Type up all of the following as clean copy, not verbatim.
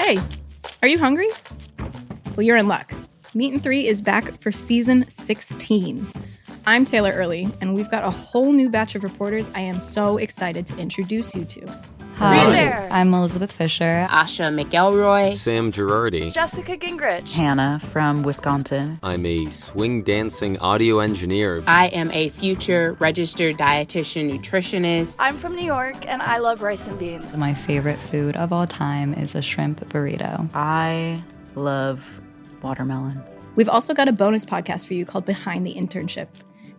Hey, are you hungry? Well, you're in luck. Meat and Three is back for season 16. I'm Taylor Early, and we've got a whole new batch of reporters I am so excited to introduce you to. Hi, there. I'm Elizabeth Fisher. Asha McElroy. Sam Girardi. Jessica Gingrich. Hannah from Wisconsin. I'm a swing dancing audio engineer. I am a future registered dietitian nutritionist. I'm from New York, and I love rice and beans. My favorite food of all time is a shrimp burrito. I love watermelon. We've also got a bonus podcast for you called Behind the Internship.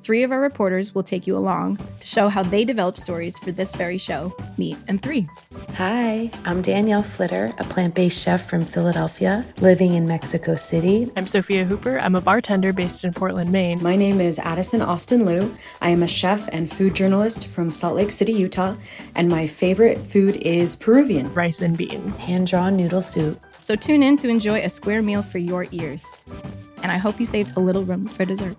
3 of our reporters will take you along to show how they developed stories for this very show, Meat and Three. Hi, I'm Danielle Flitter, a plant-based chef from Philadelphia, living in Mexico City. I'm Sophia Hooper. I'm a bartender based in Portland, Maine. My name is Addison Austin Liu. I am a chef and food journalist from Salt Lake City, Utah, and my favorite food is Peruvian. Rice and beans. Hand-drawn noodle soup. So tune in to enjoy a square meal for your ears. And I hope you saved a little room for dessert.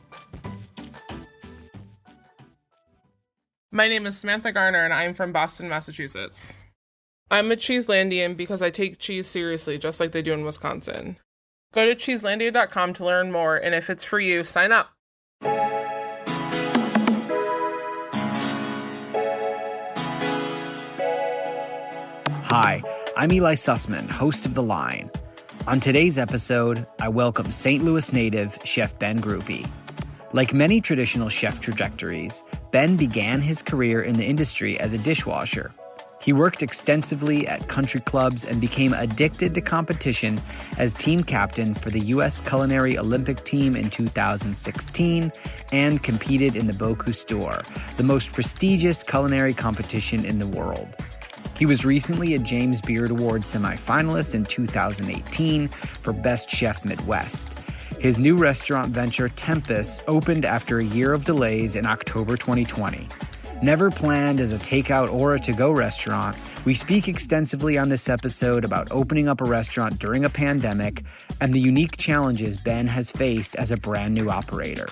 My name is Samantha Garner, and I'm from Boston, Massachusetts. I'm a Cheeselandian because I take cheese seriously, just like they do in Wisconsin. Go to cheeselandia.com to learn more, and if it's for you, sign up. Hi, I'm Eli Sussman, host of The Line. On today's episode, I welcome St. Louis native Chef Ben Grupe. Like many traditional chef trajectories, Ben began his career in the industry as a dishwasher. He worked extensively at country clubs and became addicted to competition as team captain for the U.S. Culinary Olympic team in 2016 and competed in the Bocuse d'Or, the most prestigious culinary competition in the world. He was recently a James Beard Award semifinalist in 2018 for Best Chef Midwest. His new restaurant venture, Tempest, opened after a year of delays in October 2020. Never planned as a takeout or a to-go restaurant, we speak extensively on this episode about opening up a restaurant during a pandemic and the unique challenges Ben has faced as a brand new operator.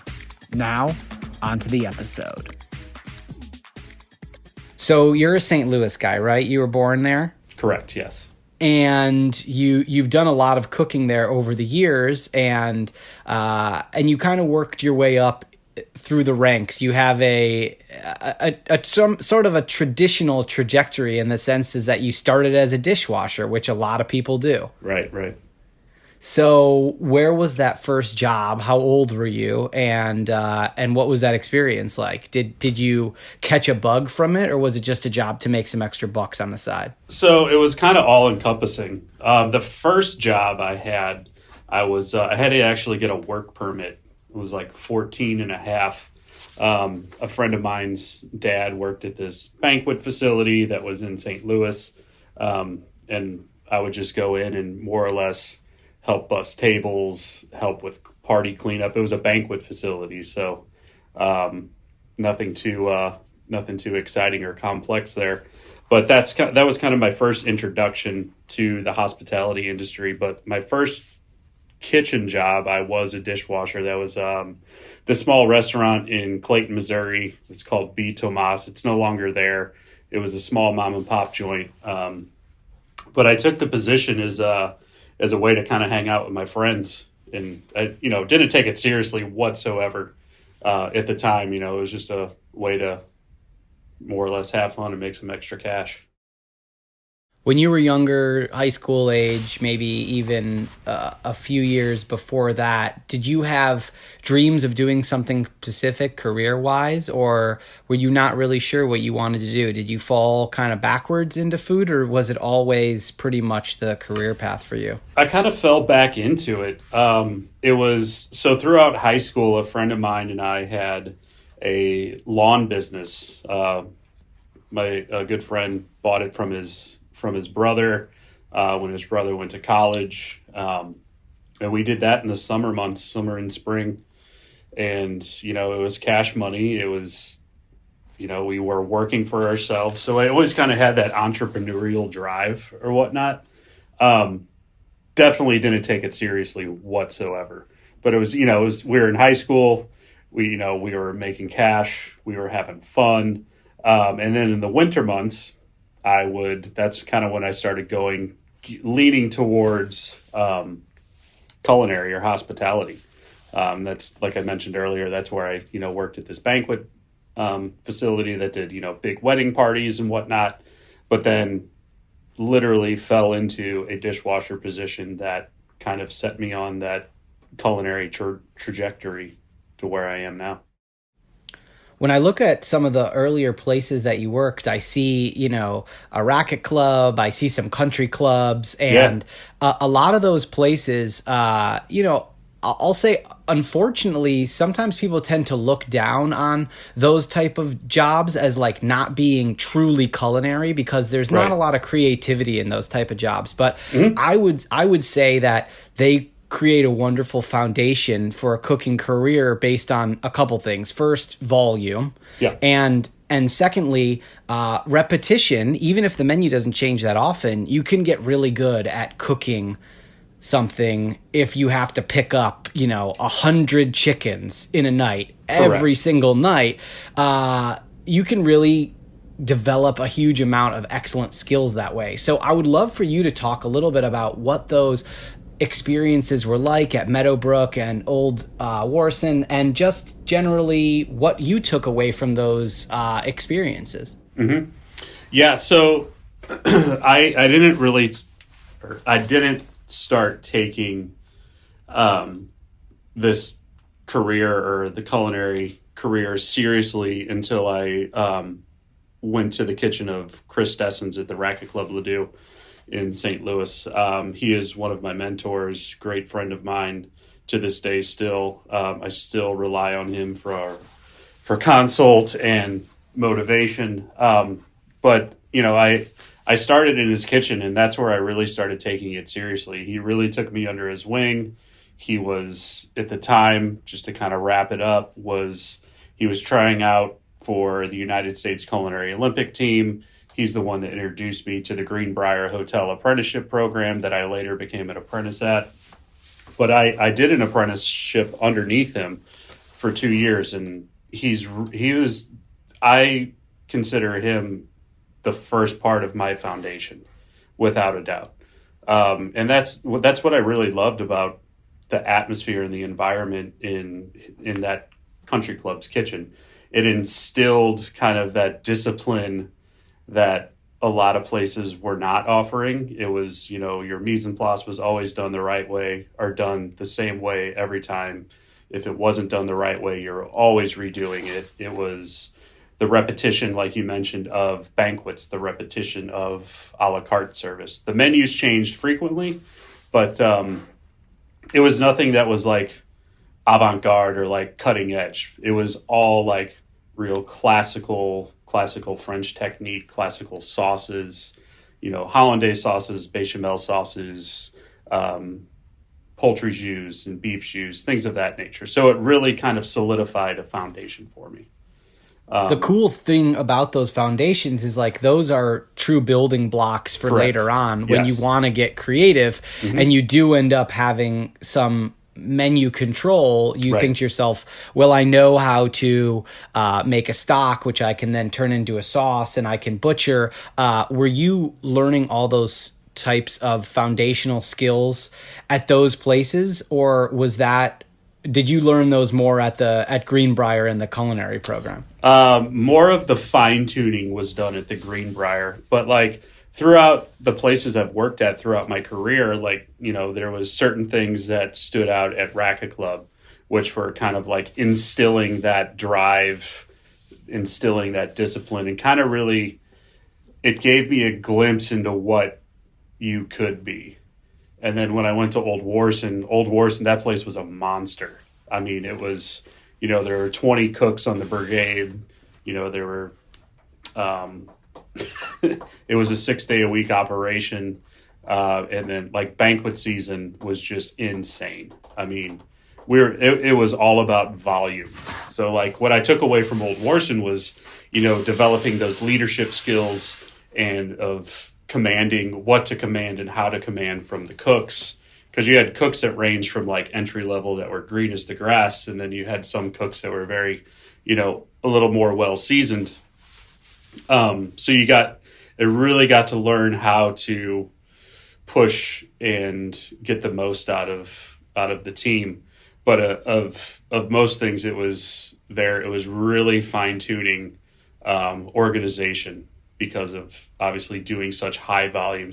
Now, on to the episode. So you're a St. Louis guy, right? You were born there? Correct, yes. And you've done a lot of cooking there over the years, and you kind of worked your way up through the ranks. You have some sort of a traditional trajectory in the sense is that you started as a dishwasher, which a lot of people do. Right. So where was that first job? How old were you? And what was that experience like? Did you catch a bug from it, or was it just a job to make some extra bucks on the side? So it was kind of all encompassing. The first job I had, I had to actually get a work permit. It was like 14 and a half. A friend of mine's dad worked at this banquet facility that was in St. Louis. And I would just go in and more or less help bus tables, help with party cleanup. It was a banquet facility, so nothing too exciting or complex there. But that was kind of my first introduction to the hospitality industry. But my first kitchen job, I was a dishwasher. That was the small restaurant in Clayton, Missouri. It's called B. Tomas. It's no longer there. It was a small mom and pop joint. But I took the position as a way to kind of hang out with my friends, and I, didn't take it seriously whatsoever at the time. It was just a way to more or less have fun and make some extra cash. When you were younger, high school age, maybe even a few years before that, did you have dreams of doing something specific career-wise, or were you not really sure what you wanted to do? Did you fall kind of backwards into food, or was it always pretty much the career path for you? I kind of fell back into it. It was, so throughout high school, a friend of mine and I had a lawn business. My good friend bought it from his brother when his brother went to college. And we did that in the summer months, summer and spring. And, it was cash money. It was, we were working for ourselves. So I always kind of had that entrepreneurial drive or whatnot. Definitely didn't take it seriously whatsoever. But it was, we were in high school. We were making cash. We were having fun. And then in the winter months, that's kind of when I started going leaning towards culinary or hospitality. That's, like I mentioned earlier, that's where I, worked at this banquet facility that did, big wedding parties and whatnot, but then literally fell into a dishwasher position that kind of set me on that culinary trajectory to where I am now. When I look at some of the earlier places that you worked, I see, a racket club, I see some country clubs, and a lot of those places, I'll say, unfortunately, sometimes people tend to look down on those type of jobs as like not being truly culinary because there's not a lot of creativity in those type of jobs. But I would say that they create a wonderful foundation for a cooking career based on a couple things. First, volume. Yeah. And secondly, repetition. Even if the menu doesn't change that often, you can get really good at cooking something if you have to pick up, 100 chickens in a night, every single night. You can really develop a huge amount of excellent skills that way. So I would love for you to talk a little bit about what those experiences were like at Meadowbrook and Old Warson, and just generally what you took away from those experiences. Mm-hmm. Yeah, so I didn't start taking this career or the culinary career seriously until I went to the kitchen of Chris Dessens at the Racket Club Ladue in St. Louis. He is one of my mentors, great friend of mine to this day still. I still rely on him for consult and motivation. But, I started in his kitchen, and that's where I really started taking it seriously. He really took me under his wing. He was, at the time, just to kind of wrap it up, he was trying out for the United States Culinary Olympic team. He's the one that introduced me to the Greenbrier Hotel apprenticeship program that I later became an apprentice at. But I did an apprenticeship underneath him for 2 years, and I consider him the first part of my foundation, without a doubt. And that's what I really loved about the atmosphere and the environment in that country club's kitchen. It instilled kind of that discipline that a lot of places were not offering. It was, your mise en place was always done the right way or done the same way every time. If it wasn't done the right way, you're always redoing it. It was the repetition, like you mentioned, of banquets, the repetition of a la carte service. The menus changed frequently, but it was nothing that was like avant-garde or like cutting edge. It was all like real classical French technique, classical sauces, hollandaise sauces, bechamel sauces, poultry jus and beef jus, things of that nature. So it really kind of solidified a foundation for me. The cool thing about those foundations is like those are true building blocks for later on when you want to get creative, and you do end up having some menu control. You think to yourself, well, I know how to make a stock, which I can then turn into a sauce and I can butcher. Were you learning all those types of foundational skills at those places, or did you learn those more at Greenbrier in the culinary program? More of the fine tuning was done at the Greenbrier, but like throughout the places I've worked at throughout my career, like, there was certain things that stood out at Racket Club, which were kind of like instilling that drive, instilling that discipline, and kind of really, it gave me a glimpse into what you could be. And then when I went to Old Warson, that place was a monster. I mean, it was, there were 20 cooks on the brigade. There were, it was a 6-day-a-week operation. And then like banquet season was just insane. I mean, it was all about volume. So like what I took away from Old Warson was, developing those leadership skills and of commanding what to command and how to command from the cooks, because you had cooks that ranged from like entry level that were green as the grass, and then you had some cooks that were very, a little more well seasoned. So it really got to learn how to push and get the most out of the team. But of most things, it was really fine-tuning organization, because of obviously doing such high volume,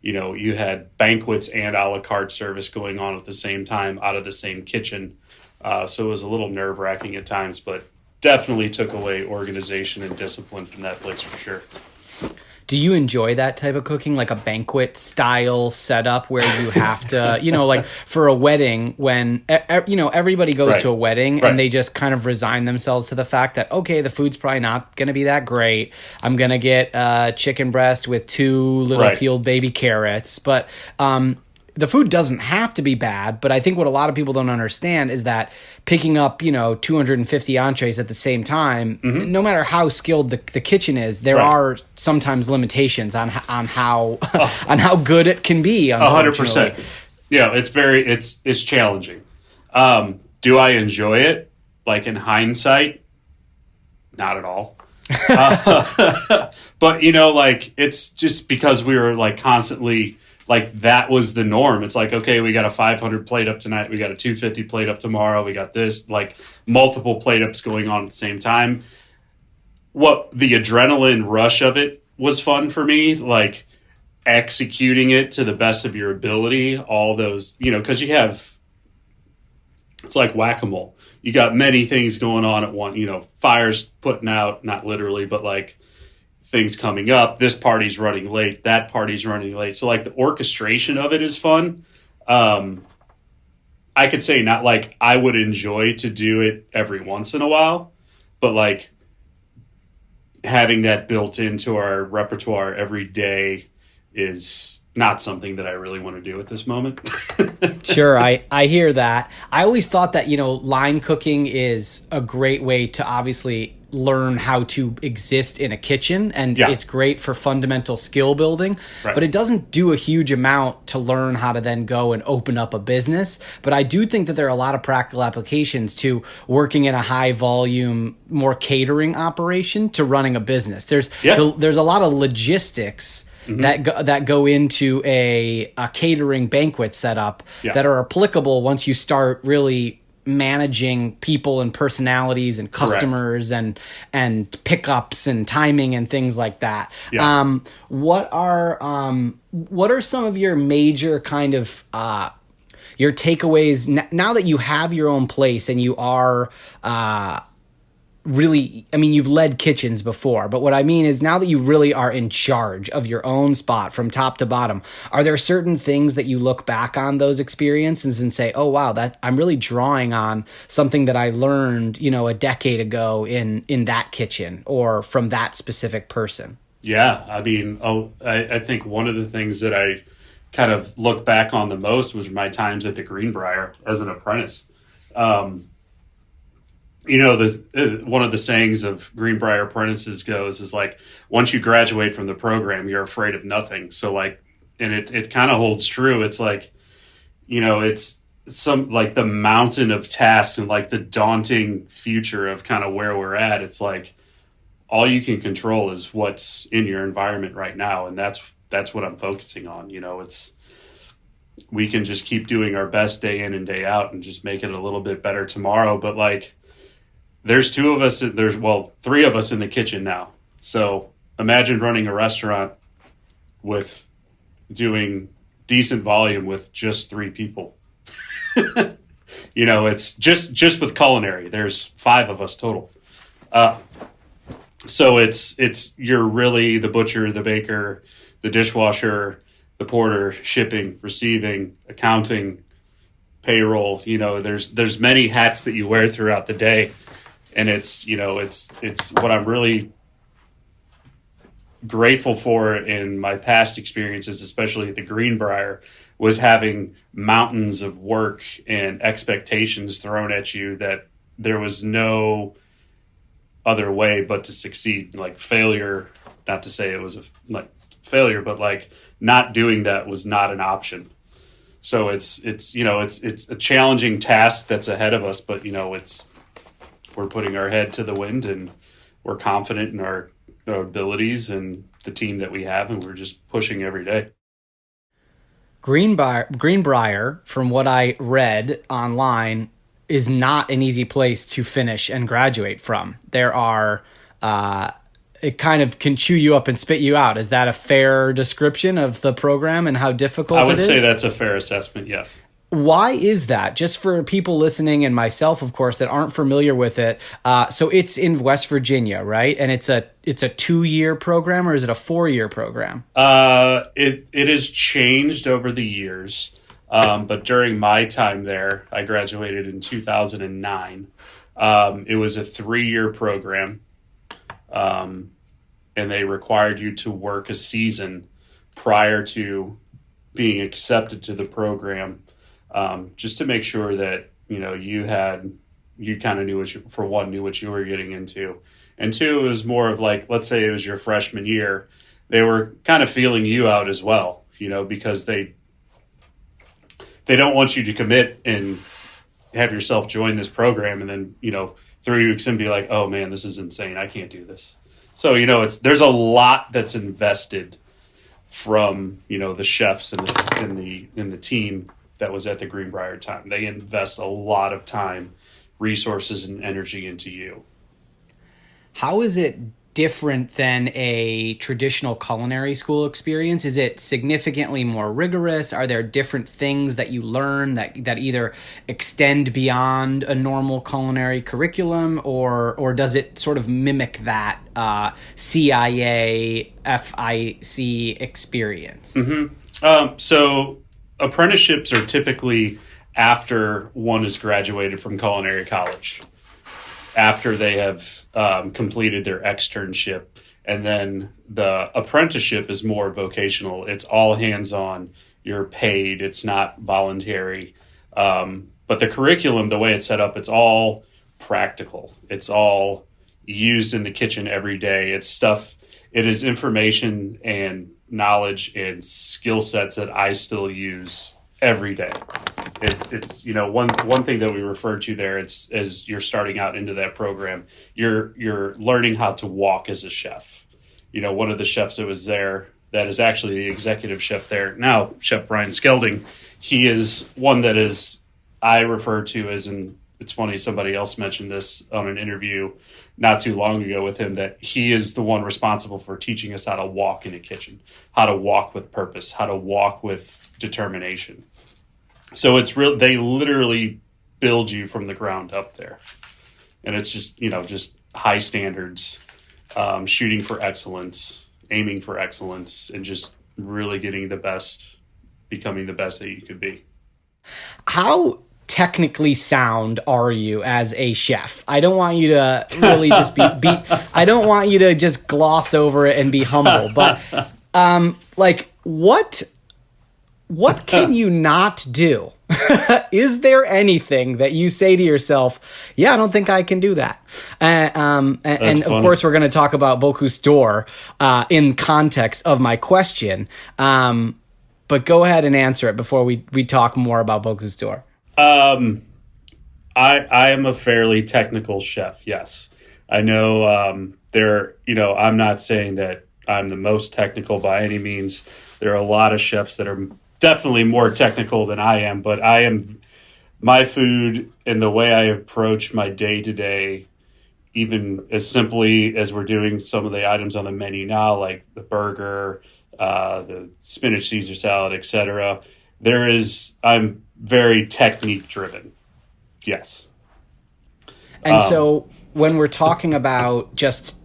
you had banquets and a la carte service going on at the same time out of the same kitchen. So it was a little nerve-wracking at times, but definitely took away organization and discipline from that place for sure. Do you enjoy that type of cooking, like a banquet style setup where you have to, like for a wedding, when, everybody goes to a wedding and they just kind of resign themselves to the fact that, okay, the food's probably not going to be that great. I'm going to get chicken breast with 2 little peeled baby carrots. But the food doesn't have to be bad. But I think what a lot of people don't understand is that picking up, 250 entrees at the same time, no matter how skilled the kitchen is, there are sometimes limitations on how on how good it can be. 100%. Yeah, it's challenging. Do I enjoy it? Like in hindsight, not at all. But it's just because we were like constantly. Like that was the norm. It's like, okay, we got a 500 plate up tonight. We got a 250 plate up tomorrow. We got this, like multiple plate ups going on at the same time. What the adrenaline rush of it was fun for me, like executing it to the best of your ability. All those, because it's like whack-a-mole. You got many things going on at once, fires putting out, not literally, but like things coming up, this party's running late, that party's running late. So like the orchestration of it is fun. I could say not like I would enjoy to do it every once in a while, but like having that built into our repertoire every day is not something that I really want to do at this moment. Sure, I hear that. I always thought that, line cooking is a great way to obviously learn how to exist in a kitchen, and it's great for fundamental skill building, but it doesn't do a huge amount to learn how to then go and open up a business. But I do think that there are a lot of practical applications to working in a high volume, more catering operation to running a business. There's a lot of logistics that go into a catering banquet setup that are applicable once you start really managing people and personalities and customers and pickups and timing and things like that. What are some of your major kind of your takeaways now that you have your own place and you are really, you've led kitchens before, but what I mean is now that you really are in charge of your own spot from top to bottom, are there certain things that you look back on those experiences and say, oh, wow, that I'm really drawing on something that I learned, a decade ago in that kitchen or from that specific person? Yeah. I think one of the things that I kind of look back on the most was my times at the Greenbrier as an apprentice. One of the sayings of Greenbrier apprentices is like, once you graduate from the program, you're afraid of nothing. So like, and it kind of holds true. It's like, it's some like the mountain of tasks and like the daunting future of kind of where we're at. It's like, all you can control is what's in your environment right now. And that's what I'm focusing on. We can just keep doing our best day in and day out and just make it a little bit better tomorrow. But like, there's 3 of us in the kitchen now. So imagine running a restaurant with doing decent volume with just 3 people. It's just with culinary, there's 5 of us total. So it's you're really the butcher, the baker, the dishwasher, the porter, shipping, receiving, accounting, payroll. There's many hats that you wear throughout the day. And it's what I'm really grateful for in my past experiences, especially at the Greenbrier, was having mountains of work and expectations thrown at you that there was no other way but to succeed. Like failure, not to say it was failure, but like not doing that was not an option. So it's a challenging task that's ahead of us, but we're putting our head to the wind and we're confident in our abilities and the team that we have, and we're just pushing every day. Greenbrier, from what I read online, is not an easy place to finish and graduate from. There are, it kind of can chew you up and spit you out. Is that a fair description of the program and how difficult it is? I would say that's a fair assessment, yes. Why is that? Just for people listening and myself, of course, that aren't familiar with it. So it's in West Virginia, right? And it's a 2-year program, or is it a 4-year program? It has changed over the years. But during my time there, I graduated in 2009. It was a 3-year program. And they required you to work a season prior to being accepted to the program. Just to make sure that, you kind of knew what you were getting into. And 2, it was more of like, let's say it was your freshman year, they were kind of feeling you out as well, because they don't want you to commit and have yourself join this program and then, 3 weeks and be like, oh man, this is insane. I can't do this. So, there's a lot that's invested from, the chefs and the team that was at the Greenbrier time. They invest a lot of time, resources, and energy into you. How is it different than a traditional culinary school experience? Is it significantly more rigorous? Are there different things that you learn that either extend beyond a normal culinary curriculum, or does it sort of mimic that CIA, FIC experience? Mm-hmm. So apprenticeships are typically after one is graduated from culinary college, after they have completed their externship. And then the apprenticeship is more vocational. It's all hands-on. You're paid. It's not voluntary. But the curriculum, the way it's set up, it's all practical. It's all used in the kitchen every day. It's stuff. It is information and knowledge and skill sets that I still use every day. It's one thing that we refer to there. It's as you're starting out into that program, you're learning how to walk as a chef. One of the chefs that was there, that is actually the executive chef there now, Chef Brian Skelding. He is one that is I refer to as, and it's funny, somebody else mentioned this on an interview not too long ago with him, that he is the one responsible for teaching us how to walk in a kitchen, how to walk with purpose, how to walk with determination. So it's real. They literally build you from the ground up there. And it's just high standards, shooting for excellence, aiming for excellence, and just really getting the best, becoming the best that you could be. How technically sound are you as a chef? I don't want you to really just be I don't want you to just gloss over it and be humble, but what can you not do? Is there anything that you say to yourself, yeah, I don't think I can do that? And of course, we're going to talk about Bocuse d'Or in context of my question. But go ahead and answer it before we talk more about Bocuse d'Or. I am a fairly technical chef, yes. I know I'm not saying that I'm the most technical by any means. There are a lot of chefs that are definitely more technical than I am, but my food and the way I approach my day-to-day, even as simply as we're doing some of the items on the menu now, like the burger, the spinach Caesar salad, etc. I'm very technique driven. Yes. And so when we're talking about just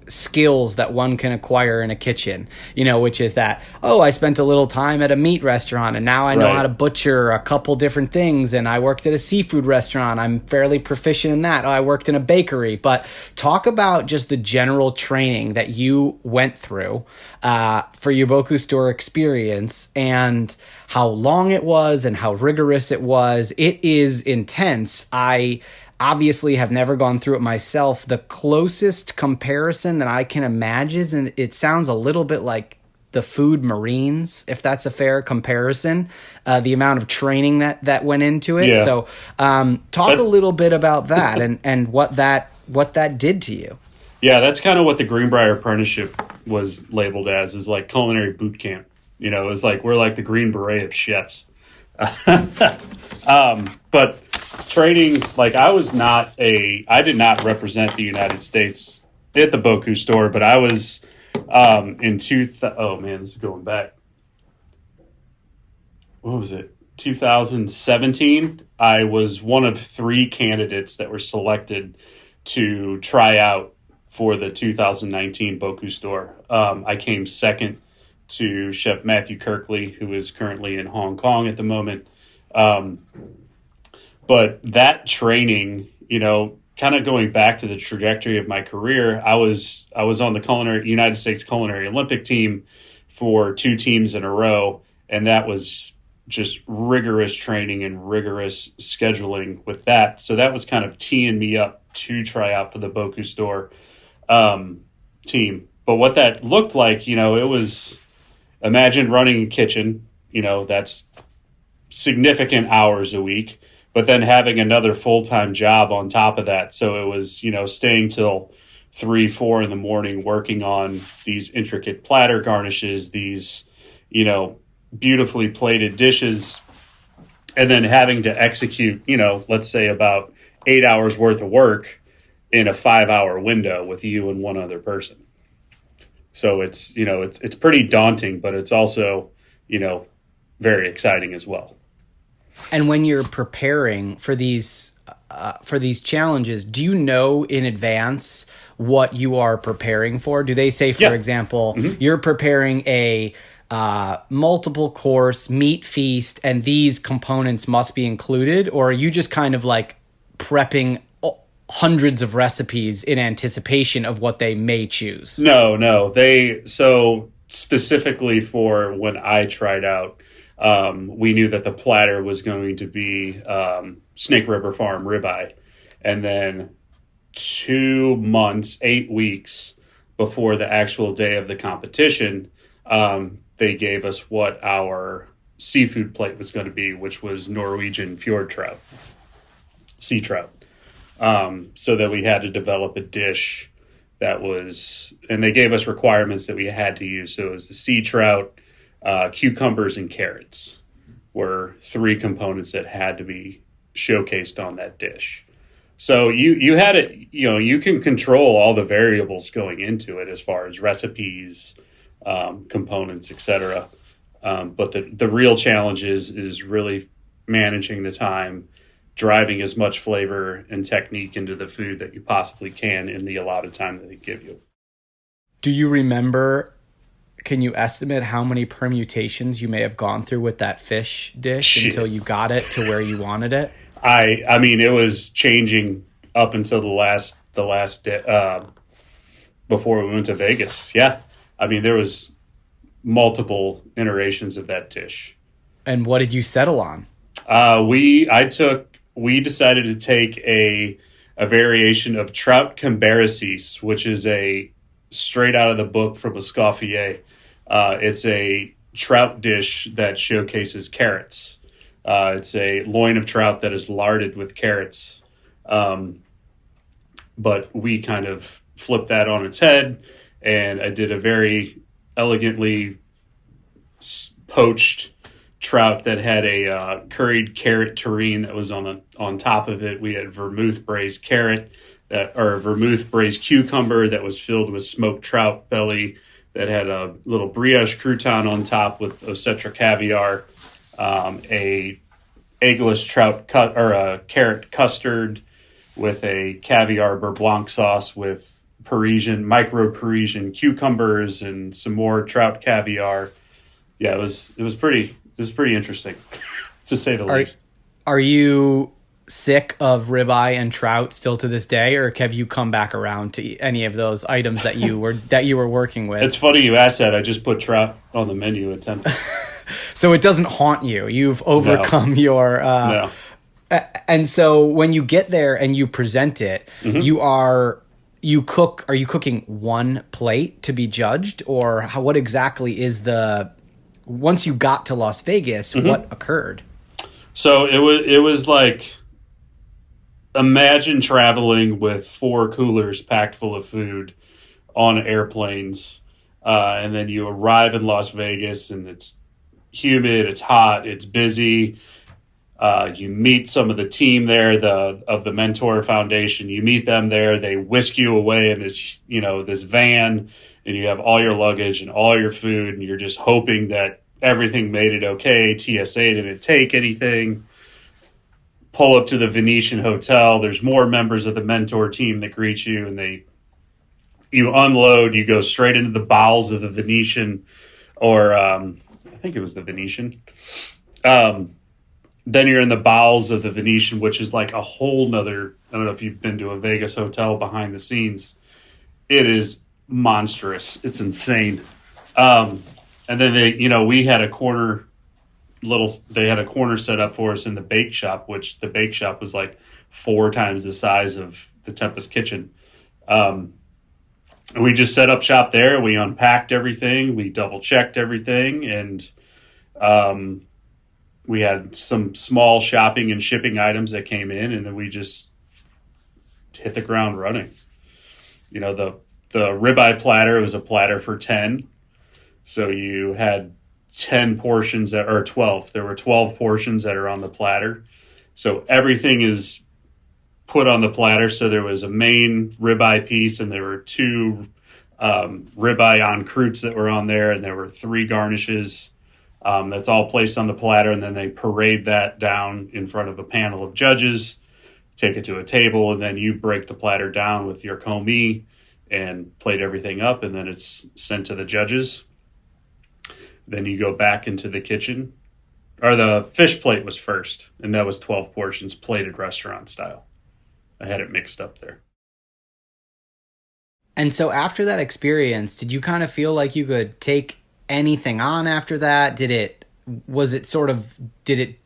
skills that one can acquire in a kitchen, which is that, I spent a little time at a meat restaurant and now I know how to butcher a couple different things, and I worked at a seafood restaurant, I'm fairly proficient in that. I worked in a bakery. But talk about just the general training that you went through for your Bocuse d'Or experience, and how long it was and how rigorous it was. It is intense. I obviously have never gone through it myself. The closest comparison that I can imagine, and it sounds a little bit like the Food Marines, if that's a fair comparison, the amount of training that went into it. Yeah. So talk a little bit about that and what that did to you. Yeah, that's kind of what the Greenbrier apprenticeship was labeled as, is like culinary boot camp. You know, it was like we're like the Green Beret of chefs. But training, like I did not represent the United States at the Boku store, but I was oh man, this is going back. What was it? 2017. I was one of 3 candidates that were selected to try out for the 2019 Boku store. I came second to Chef Matthew Kirkley, who is currently in Hong Kong at the moment. But that training, you know, kind of going back to the trajectory of my career, I was on the United States Culinary Olympic team for 2 teams in a row, and that was just rigorous training and rigorous scheduling with that. So that was kind of teeing me up to try out for the Boku store team. But what that looked like, you know, it was, imagine running a kitchen, you know, that's significant hours a week, but then having another full-time job on top of that. So it was, you know, staying till 3-4 in the morning, working on these intricate platter garnishes, these, you know, beautifully plated dishes, and then having to execute, you know, let's say about 8 hours worth of work in a 5-hour window with you and one other person. So it's, you know, it's pretty daunting, but it's also, you know, very exciting as well. And when you're preparing for these challenges, do you know in advance what you are preparing for? Do they say, for example, you're preparing a multiple course meat feast and these components must be included? Or are you just kind of like prepping hundreds of recipes in anticipation of what they may choose? No. So specifically for when I tried out, we knew that the platter was going to be Snake River Farm ribeye. And then 2 months, 8 weeks before the actual day of the competition, they gave us what our seafood plate was going to be, which was Norwegian fjord trout, sea trout. So that we had to develop a dish that was, and they gave us requirements that we had to use. So it was the sea trout, cucumbers, and carrots were 3 components that had to be showcased on that dish. So you had it, you know, you can control all the variables going into it as far as recipes, components, etc. But the real challenge is really managing the time, driving as much flavor and technique into the food that you possibly can in the allotted time that they give you. Do you remember, can you estimate how many permutations you may have gone through with that fish dish until you got it to where you wanted it? I mean, it was changing up until the last day, before we went to Vegas. Yeah. I mean, there was multiple iterations of that dish. And what did you settle on? We decided to take a variation of trout cambaraces, which is a straight out of the book from Escoffier. It's a trout dish that showcases carrots. It's a loin of trout that is larded with carrots. But we kind of flipped that on its head, and I did a very elegantly poached trout that had a curried carrot terrine that was on top of it. We had vermouth braised vermouth braised cucumber that was filled with smoked trout belly that had a little brioche crouton on top with Ocetra caviar, a eggless trout a carrot custard with a caviar beurre blanc sauce with micro Parisian cucumbers and some more trout caviar. Yeah, it was pretty interesting to say the least. Are you sick of ribeye and trout still to this day, or have you come back around to any of those items that you were working with? It's funny you asked that. I just put trout on the menu at 10. So it doesn't haunt you. You've overcome your No. And so when you get there and you present it, are you cooking one plate to be judged, or what exactly is once you got to Las Vegas, what occurred? So it was like, imagine traveling with 4 coolers packed full of food on airplanes, And then you arrive in Las Vegas, and it's humid, it's hot, it's busy. You meet some of the team there, of the Mentor Foundation. You meet them there. They whisk you away in this, this van, and you have all your luggage and all your food, and you're just hoping that everything made it okay. TSA didn't take anything. Pull up to the Venetian Hotel. There's more members of the Mentor team that greet you, and you unload. You go straight into the bowels of the Venetian, or I think it was the Venetian. Then you're in the bowels of the Venetian, which is like a whole nother, I don't know if you've been to a Vegas hotel behind the scenes. It is monstrous. It's insane. And then we had a corner set up for us in the bake shop, which the bake shop was like 4 times the size of the Tempest kitchen. And we just set up shop there. We unpacked everything. We double checked everything. And, we had some small shopping and shipping items that came in, and then we just hit the ground running. The ribeye platter was a platter for 10. So you had 10 portions or 12. There were 12 portions that are on the platter. So everything is put on the platter. So there was a main ribeye piece, and there were 2 ribeye en croûtes that were on there, and there were 3 garnishes. That's all placed on the platter, and then they parade that down in front of a panel of judges, take it to a table, and then you break the platter down with your commis and plate everything up, and then it's sent to the judges. Then you go back into the kitchen, or the fish plate was first, and that was 12 portions plated restaurant style. I had it mixed up there. And so after that experience, did you kind of feel like you could take anything on after that? Did it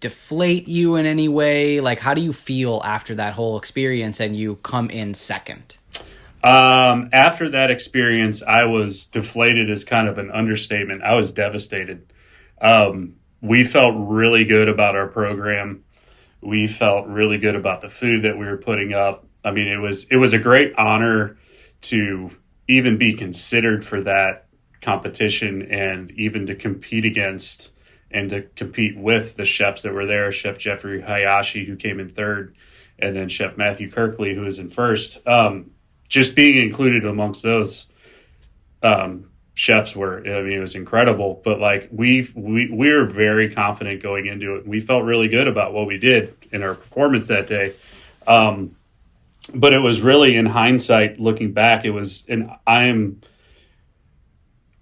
deflate you in any way? Like, how do you feel after that whole experience and you come in second? After that experience, I was deflated is kind of an understatement. I was devastated. We felt really good about our program. We felt really good about the food that we were putting up. I mean, it was a great honor to even be considered for that competition, and even to compete against and to compete with the chefs that were there. Chef Jeffrey Hayashi, who came in third, and then Chef Matthew Kirkley, who was in first. Just being included amongst those chefs it was incredible. But like we were very confident going into it. We felt really good about what we did in our performance that day. But it was really, in hindsight, looking back,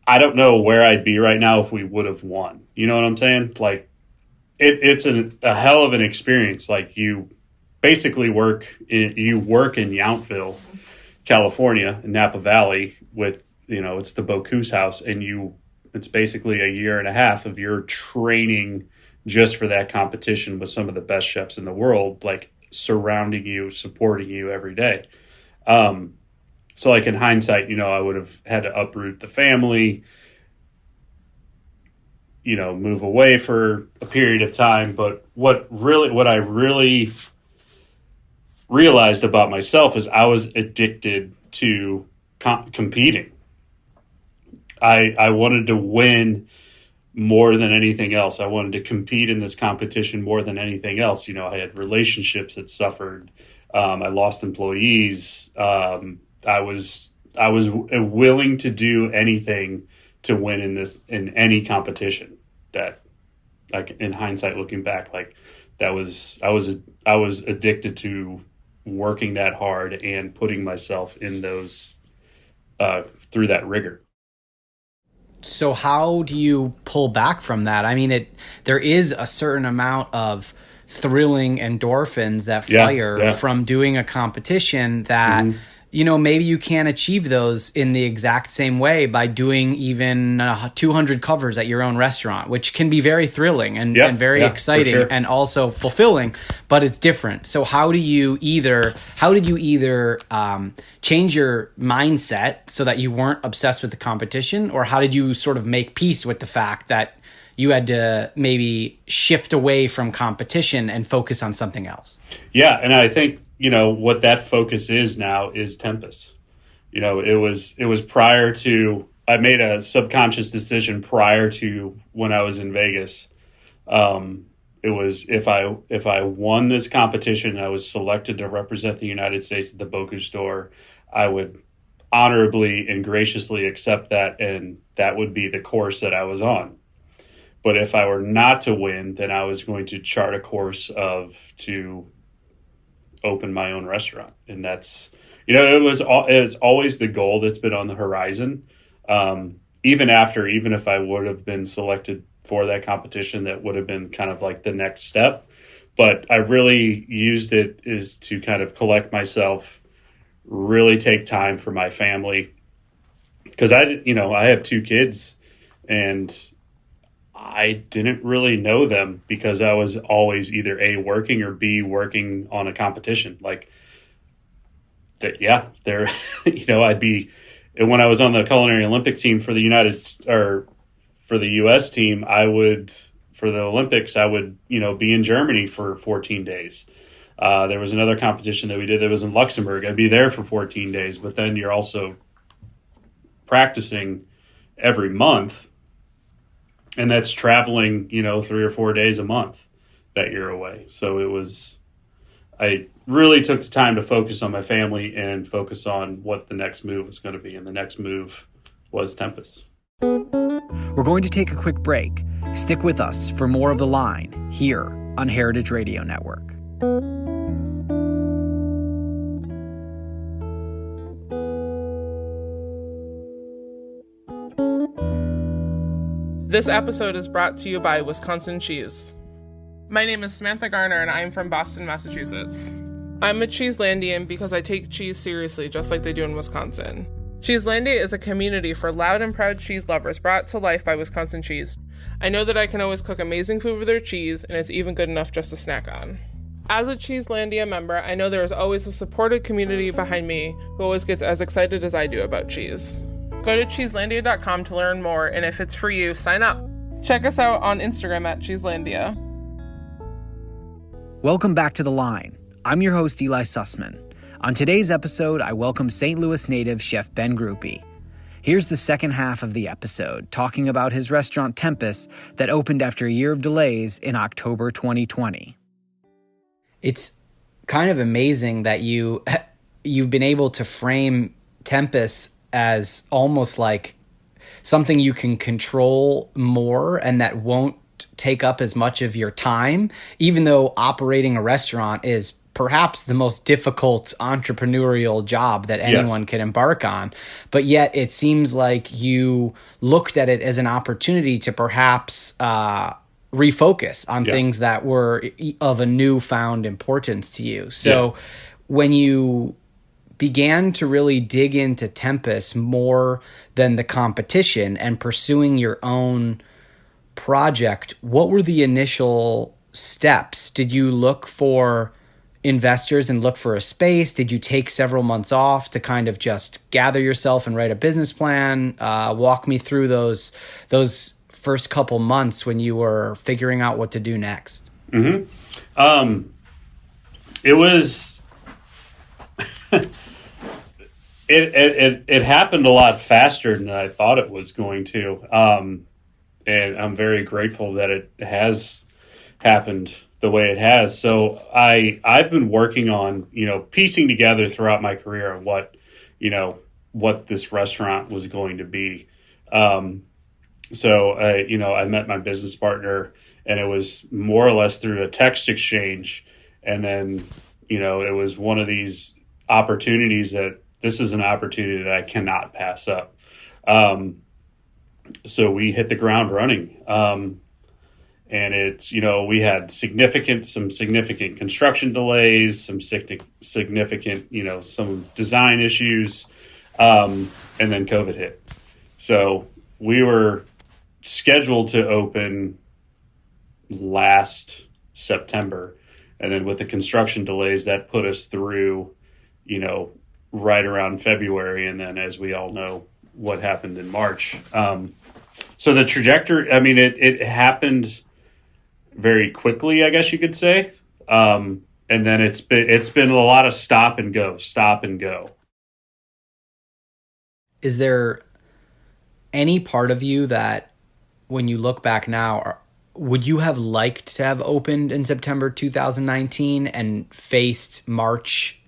I don't know where I'd be right now if we would have won. You know what I'm saying? Like, it's a hell of an experience. Like, you basically work in Yountville, California, in Napa Valley with, it's the Bocuse house, and it's basically a year and a half of your training just for that competition with some of the best chefs in the world, like surrounding you, supporting you every day. So like in hindsight, I would have had to uproot the family, move away for a period of time. But what I really realized about myself is I was addicted to competing. I wanted to win more than anything else. I wanted to compete in this competition more than anything else. I had relationships that suffered. I lost employees. I was willing to do anything to win in any competition. That, like, in hindsight, looking back, like I was addicted to working that hard and putting myself in those through that rigor. So how do you pull back from that? I mean, there is a certain amount of thrilling endorphins that fire from doing a competition that, maybe you can't achieve those in the exact same way by doing even 200 covers at your own restaurant, which can be very thrilling and very exciting and also fulfilling, but it's different. So how did you either change your mindset so that you weren't obsessed with the competition, or how did you sort of make peace with the fact that you had to maybe shift away from competition and focus on something else? Yeah, and I think, what that focus is now is Tempest. It was prior to I made a subconscious decision prior to when I was in Vegas. It was if I won this competition and I was selected to represent the United States at the Bocuse d'Or, I would honorably and graciously accept that, and that would be the course that I was on. But if I were not to win, then I was going to chart a course to open my own restaurant. And that's, it's always the goal that's been on the horizon. Even if I would have been selected for that competition, that would have been kind of like the next step. But I really used it is to kind of collect myself, really take time for my family. Because I have 2 kids, and I didn't really know them because I was always either A, working, or B, working on a competition. Like that, yeah, there, I'd be, and when I was on the culinary Olympic team for the for the U.S. team, for the Olympics, I would, be in Germany for 14 days. There was another competition that we did that was in Luxembourg. I'd be there for 14 days, but then you're also practicing every month. And that's traveling, 3 or 4 days a month that you're away. So I really took the time to focus on my family and focus on what the next move was going to be. And the next move was Tempest. We're going to take a quick break. Stick with us for more of The Line here on Heritage Radio Network. This episode is brought to you by Wisconsin Cheese. My name is Samantha Garner, and I'm from Boston, Massachusetts. I'm a Cheeselandian because I take cheese seriously, just like they do in Wisconsin. Cheeselandia is a community for loud and proud cheese lovers brought to life by Wisconsin Cheese. I know that I can always cook amazing food with their cheese, and it's even good enough just to snack on. As a Cheeselandia member, I know there is always a supportive community behind me who always gets as excited as I do about cheese. Go to cheeselandia.com to learn more, and if it's for you, sign up. Check us out on Instagram at Cheeselandia. Welcome back to The Line. I'm your host, Eli Sussman. On today's episode, I welcome St. Louis native Chef Ben Grupe. Here's the second half of the episode, talking about his restaurant Tempest that opened after a year of delays in October 2020. It's kind of amazing that you've been able to frame Tempest as almost like something you can control more and that won't take up as much of your time, even though operating a restaurant is perhaps the most difficult entrepreneurial job that anyone can embark on. But yet it seems like you looked at it as an opportunity to perhaps refocus on things that were of a newfound importance to you. So when you began to really dig into Tempest more than the competition and pursuing your own project, what were the initial steps? Did you look for investors and look for a space? Did you take several months off to kind of just gather yourself and write a business plan? Walk me through those first couple months when you were figuring out what to do next. Mm-hmm. It was it happened a lot faster than I thought it was going to, and I'm very grateful that it has happened the way it has. So I've been working on piecing together throughout my career what this restaurant was going to be. So I met my business partner, and it was more or less through a text exchange. And then, it was one of these opportunities that this is an opportunity that I cannot pass up. So we hit the ground running. And it's, we had some significant construction delays, some significant, some design issues. And then COVID hit. So we were scheduled to open last September. And then with the construction delays, that put us through, right around February. And then, as we all know, what happened in March. So the trajectory, it happened very quickly, I guess you could say. And then it's been a lot of stop and go. Is there any part of you that, when you look back now, would you have liked to have opened in September 2019 and faced March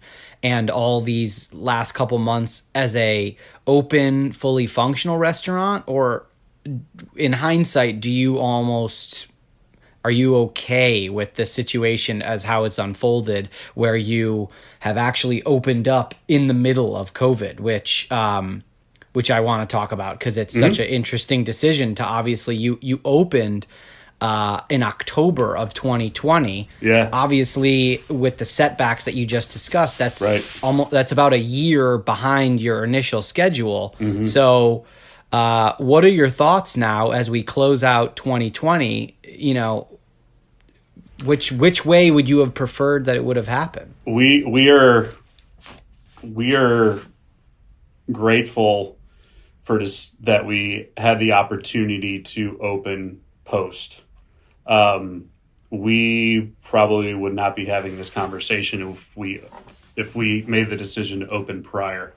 and all these last couple months as a open, fully functional restaurant? Or in hindsight, are you okay with the situation as how it's unfolded, where you have actually opened up in the middle of COVID, which I want to talk about because it's such an interesting decision to obviously you opened in October of 2020. Yeah. Obviously, with the setbacks that you just discussed, that's right. That's about a year behind your initial schedule. So, what are your thoughts now as we close out 2020? You know, which way would you have preferred that it would have happened? We are grateful for this, that we had the opportunity to open post. We probably would not be having this conversation if we made the decision to open prior.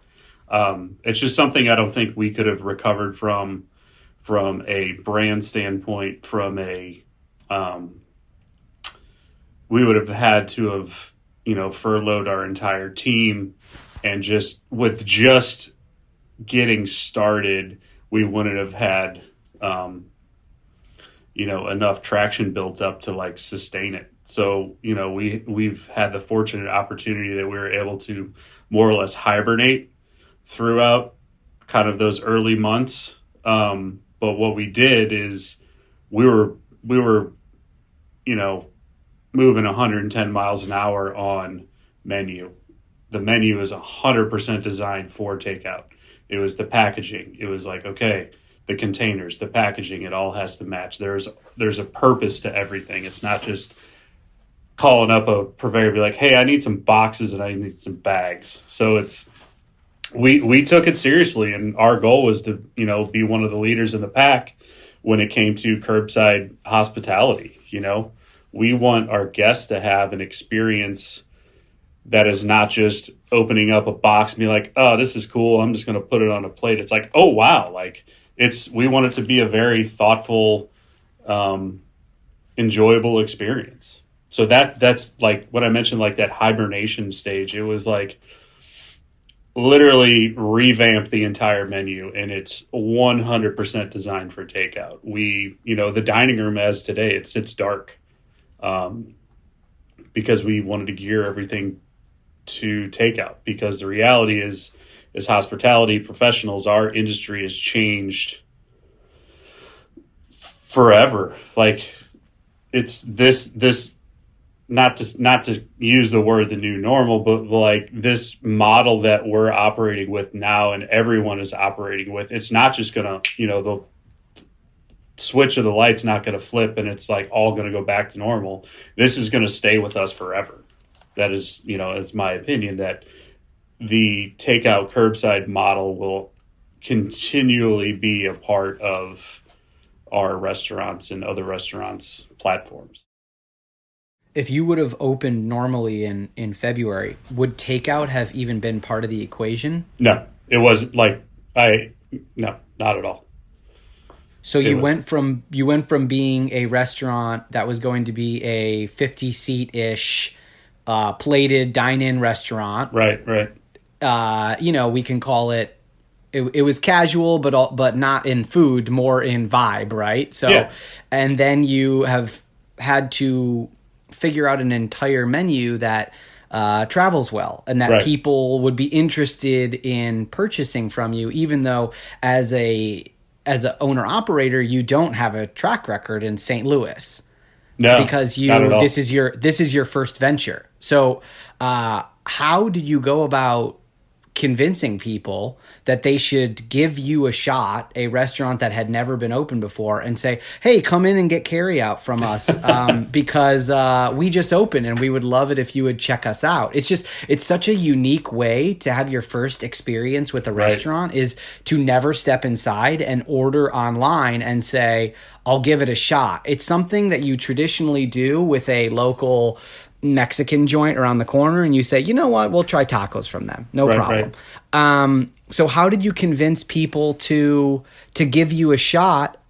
It's just something I don't think we could have recovered from a brand standpoint, we would have had to have, furloughed our entire team, and just getting started, we wouldn't have had, enough traction built up to sustain it. So, we've had the fortunate opportunity that we were able to more or less hibernate throughout kind of those early months. But what we did is we were, moving 110 miles an hour on menu. The menu is 100% designed for takeout. It was the packaging. It was okay, the containers, the packaging, it all has to match. There's a purpose to everything. It's not just calling up a purveyor, be like, hey, I need some boxes and I need some bags. So we took it seriously, and our goal was to, be one of the leaders in the pack when it came to curbside hospitality. We want our guests to have an experience that is not just opening up a box and be like, oh, this is cool, I'm just going to put it on a plate. It's like, oh, wow. We want it to be a very thoughtful, enjoyable experience. So that's what I mentioned, that hibernation stage. It was literally revamp the entire menu, and it's 100% designed for takeout. The dining room as today, it sits dark, because we wanted to gear everything to takeout, because the reality is, as hospitality professionals, our industry has changed forever. It's this not to use the word the new normal, but this model that we're operating with now and everyone is operating with, it's not just gonna, the switch of the light's not gonna flip and it's all gonna go back to normal. This is gonna stay with us forever. That is, it's my opinion that the takeout curbside model will continually be a part of our restaurants and other restaurants' platforms. If you would have opened normally in February, would takeout have even been part of the equation? No, it wasn't. No, not at all. So you went from being a restaurant that was going to be a 50-seat-ish plated dine-in restaurant. Right. We can call it was casual, but not in food, more in vibe, right? So, yeah. And then you have had to figure out an entire menu that travels well and that people would be interested in purchasing from you, even though as an owner operator, you don't have a track record in St. Louis. No, because this is your first venture. So, how did you go about convincing people that they should give you a shot, a restaurant that had never been open before, and say, hey, come in and get carryout from us because we just opened and we would love it if you would check us out. It's such a unique way to have your first experience with a restaurant, is to never step inside and order online and say, I'll give it a shot. It's something that you traditionally do with a local Mexican joint around the corner and you say, you know what, we'll try tacos from them. No problem. Right. So how did you convince people to give you a shot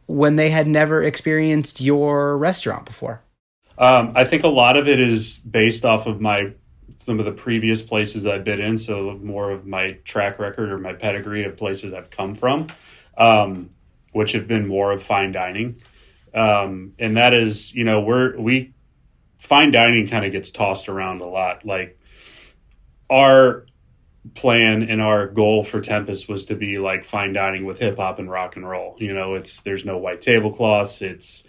when they had never experienced your restaurant before? I think a lot of it is based off of some of the previous places that I've been in. So more of my track record or my pedigree of places I've come from, which have been more of fine dining. And that is, fine dining kind of gets tossed around a lot. Like our plan and our goal for Tempest was to be like fine dining with hip hop and rock and roll. There's no white tablecloths. It's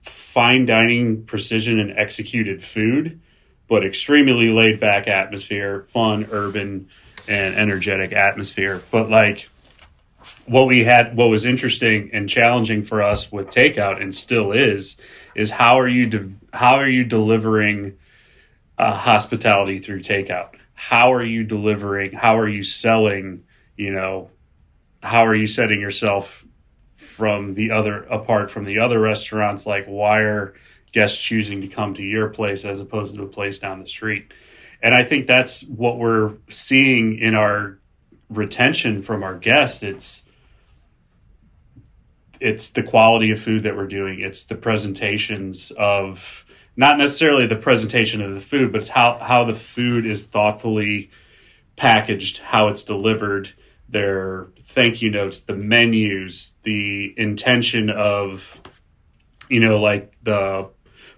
fine dining, precision and executed food, but extremely laid back atmosphere, fun, urban and energetic atmosphere. But like what was interesting and challenging for us with takeout and still is how are you delivering hospitality through takeout? How are you delivering? How are you selling? How are you setting yourself apart from the other restaurants? Like, why are guests choosing to come to your place as opposed to the place down the street? And I think that's what we're seeing in our retention from our guests. It's the quality of food that we're doing. It's the presentations of, not necessarily the presentation of the food, but it's how the food is thoughtfully packaged, how it's delivered, their thank you notes, the menus, the intention of, like the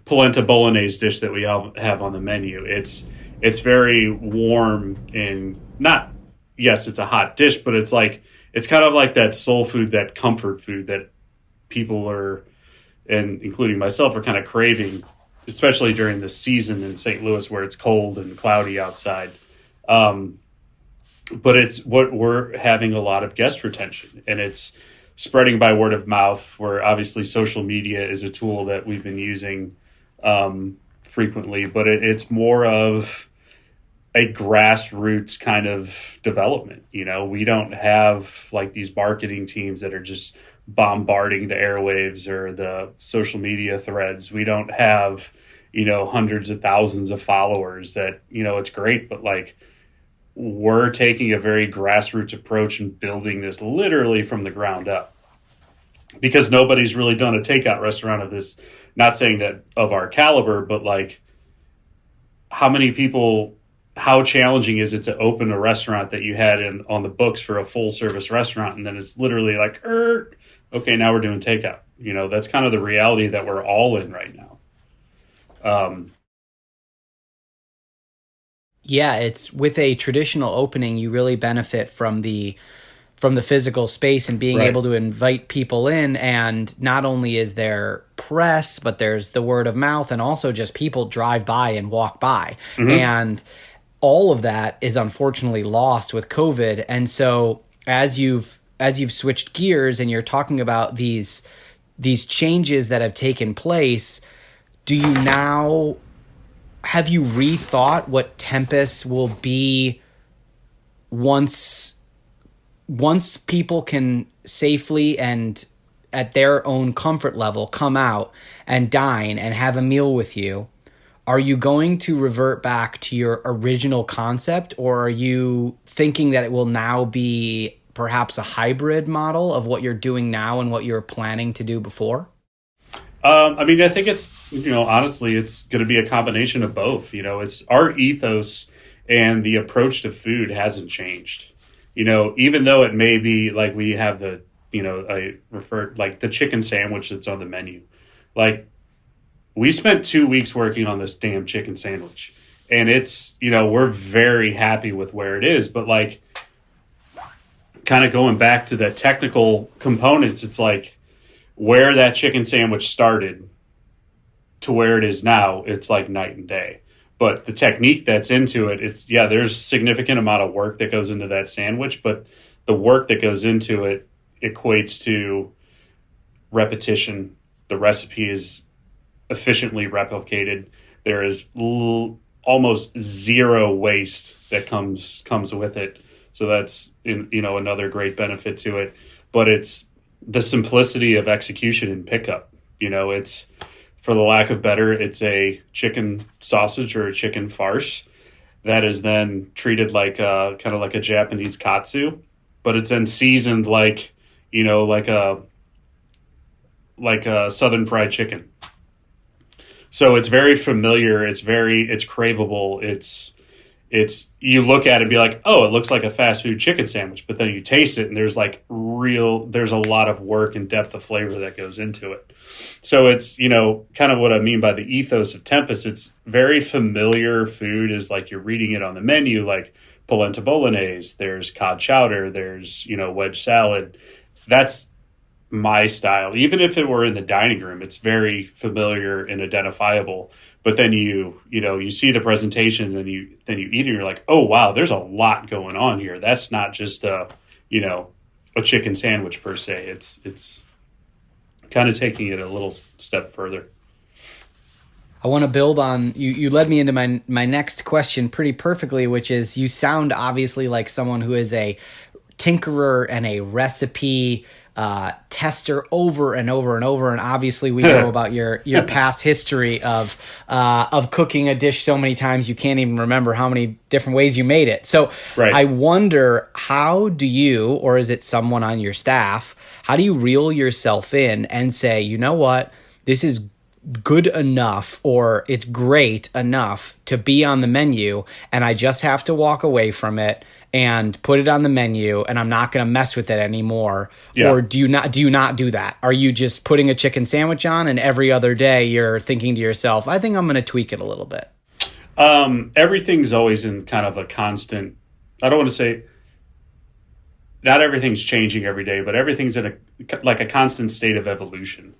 polenta bolognese dish that we have on the menu. It's very warm and it's a hot dish, but it's kind of like that soul food, that comfort food that people are, and including myself, are kind of craving, especially during the season in St. Louis where it's cold and cloudy outside. But it's what we're having a lot of guest retention, and it's spreading by word of mouth, where obviously social media is a tool that we've been using frequently, but it's more of a grassroots kind of development. We don't have like these marketing teams that are just bombarding the airwaves or the social media threads. We don't have, hundreds of thousands of followers that, it's great, but like we're taking a very grassroots approach and building this literally from the ground up, because nobody's really done a takeout restaurant of this, not saying that of our caliber, but like how challenging is it to open a restaurant that you had on the books for a full service restaurant, and then it's literally like, okay, now we're doing takeout. That's kind of the reality that we're all in right now. Yeah, it's with a traditional opening, you really benefit from the physical space and being able to invite people in. And not only is there press, but there's the word of mouth, and also just people drive by and walk by. Mm-hmm. And all of that is unfortunately lost with COVID. And so as you've switched gears and you're talking about these changes that have taken place, have you rethought what Tempest will be once people can safely and at their own comfort level come out and dine and have a meal with you? Are you going to revert back to your original concept, or are you thinking that it will now be perhaps a hybrid model of what you're doing now and what you're planning to do before? I think it's, honestly, it's going to be a combination of both. It's our ethos and the approach to food hasn't changed. Even though it may be like we have the, I referred like the chicken sandwich that's on the menu. Like we spent 2 weeks working on this damn chicken sandwich, and it's, we're very happy with where it is, but like kind of going back to the technical components, it's like, where that chicken sandwich started to where it is now, it's like night and day. But the technique that's into it, there's significant amount of work that goes into that sandwich, but the work that goes into it equates to repetition. The recipe is efficiently replicated. There is almost zero waste that comes with it. So that's another great benefit to it. But it's the simplicity of execution and pickup. It's for the lack of better, it's a chicken sausage or a chicken farce that is then treated like kind of like a Japanese katsu, but it's then seasoned like, like a Southern fried chicken. So it's very familiar. It's craveable. It's you look at it and be like, oh, it looks like a fast food chicken sandwich, but then you taste it and there's a lot of work and depth of flavor that goes into it. So it's, kind of what I mean by the ethos of Tempest. It's very familiar food, is like you're reading it on the menu, like polenta bolognese, there's cod chowder, there's, wedge salad. That's my style. Even if it were in the dining room, it's very familiar and identifiable. But then you see the presentation, and you eat it, and you're like, oh wow, there's a lot going on here. That's not just a chicken sandwich per se. It's kind of taking it a little step further. I want to build on you led me into my next question pretty perfectly, which is, you sound obviously like someone who is a tinkerer and a recipe tester over and over and over. And obviously we know about your past history of cooking a dish so many times you can't even remember how many different ways you made it. So right. I wonder, how do you, or is it someone on your staff, how do you reel yourself in and say, you know what, this is good enough, or it's great enough to be on the menu, and I just have to walk away from it and put it on the menu, and I'm not going to mess with it anymore? Yeah. Or do you not do that? Are you just putting a chicken sandwich on, and every other day you're thinking to yourself, I think I'm going to tweak it a little bit? Everything's always in kind of a constant, I don't want to say, not everything's changing every day, but everything's in a constant state of evolution.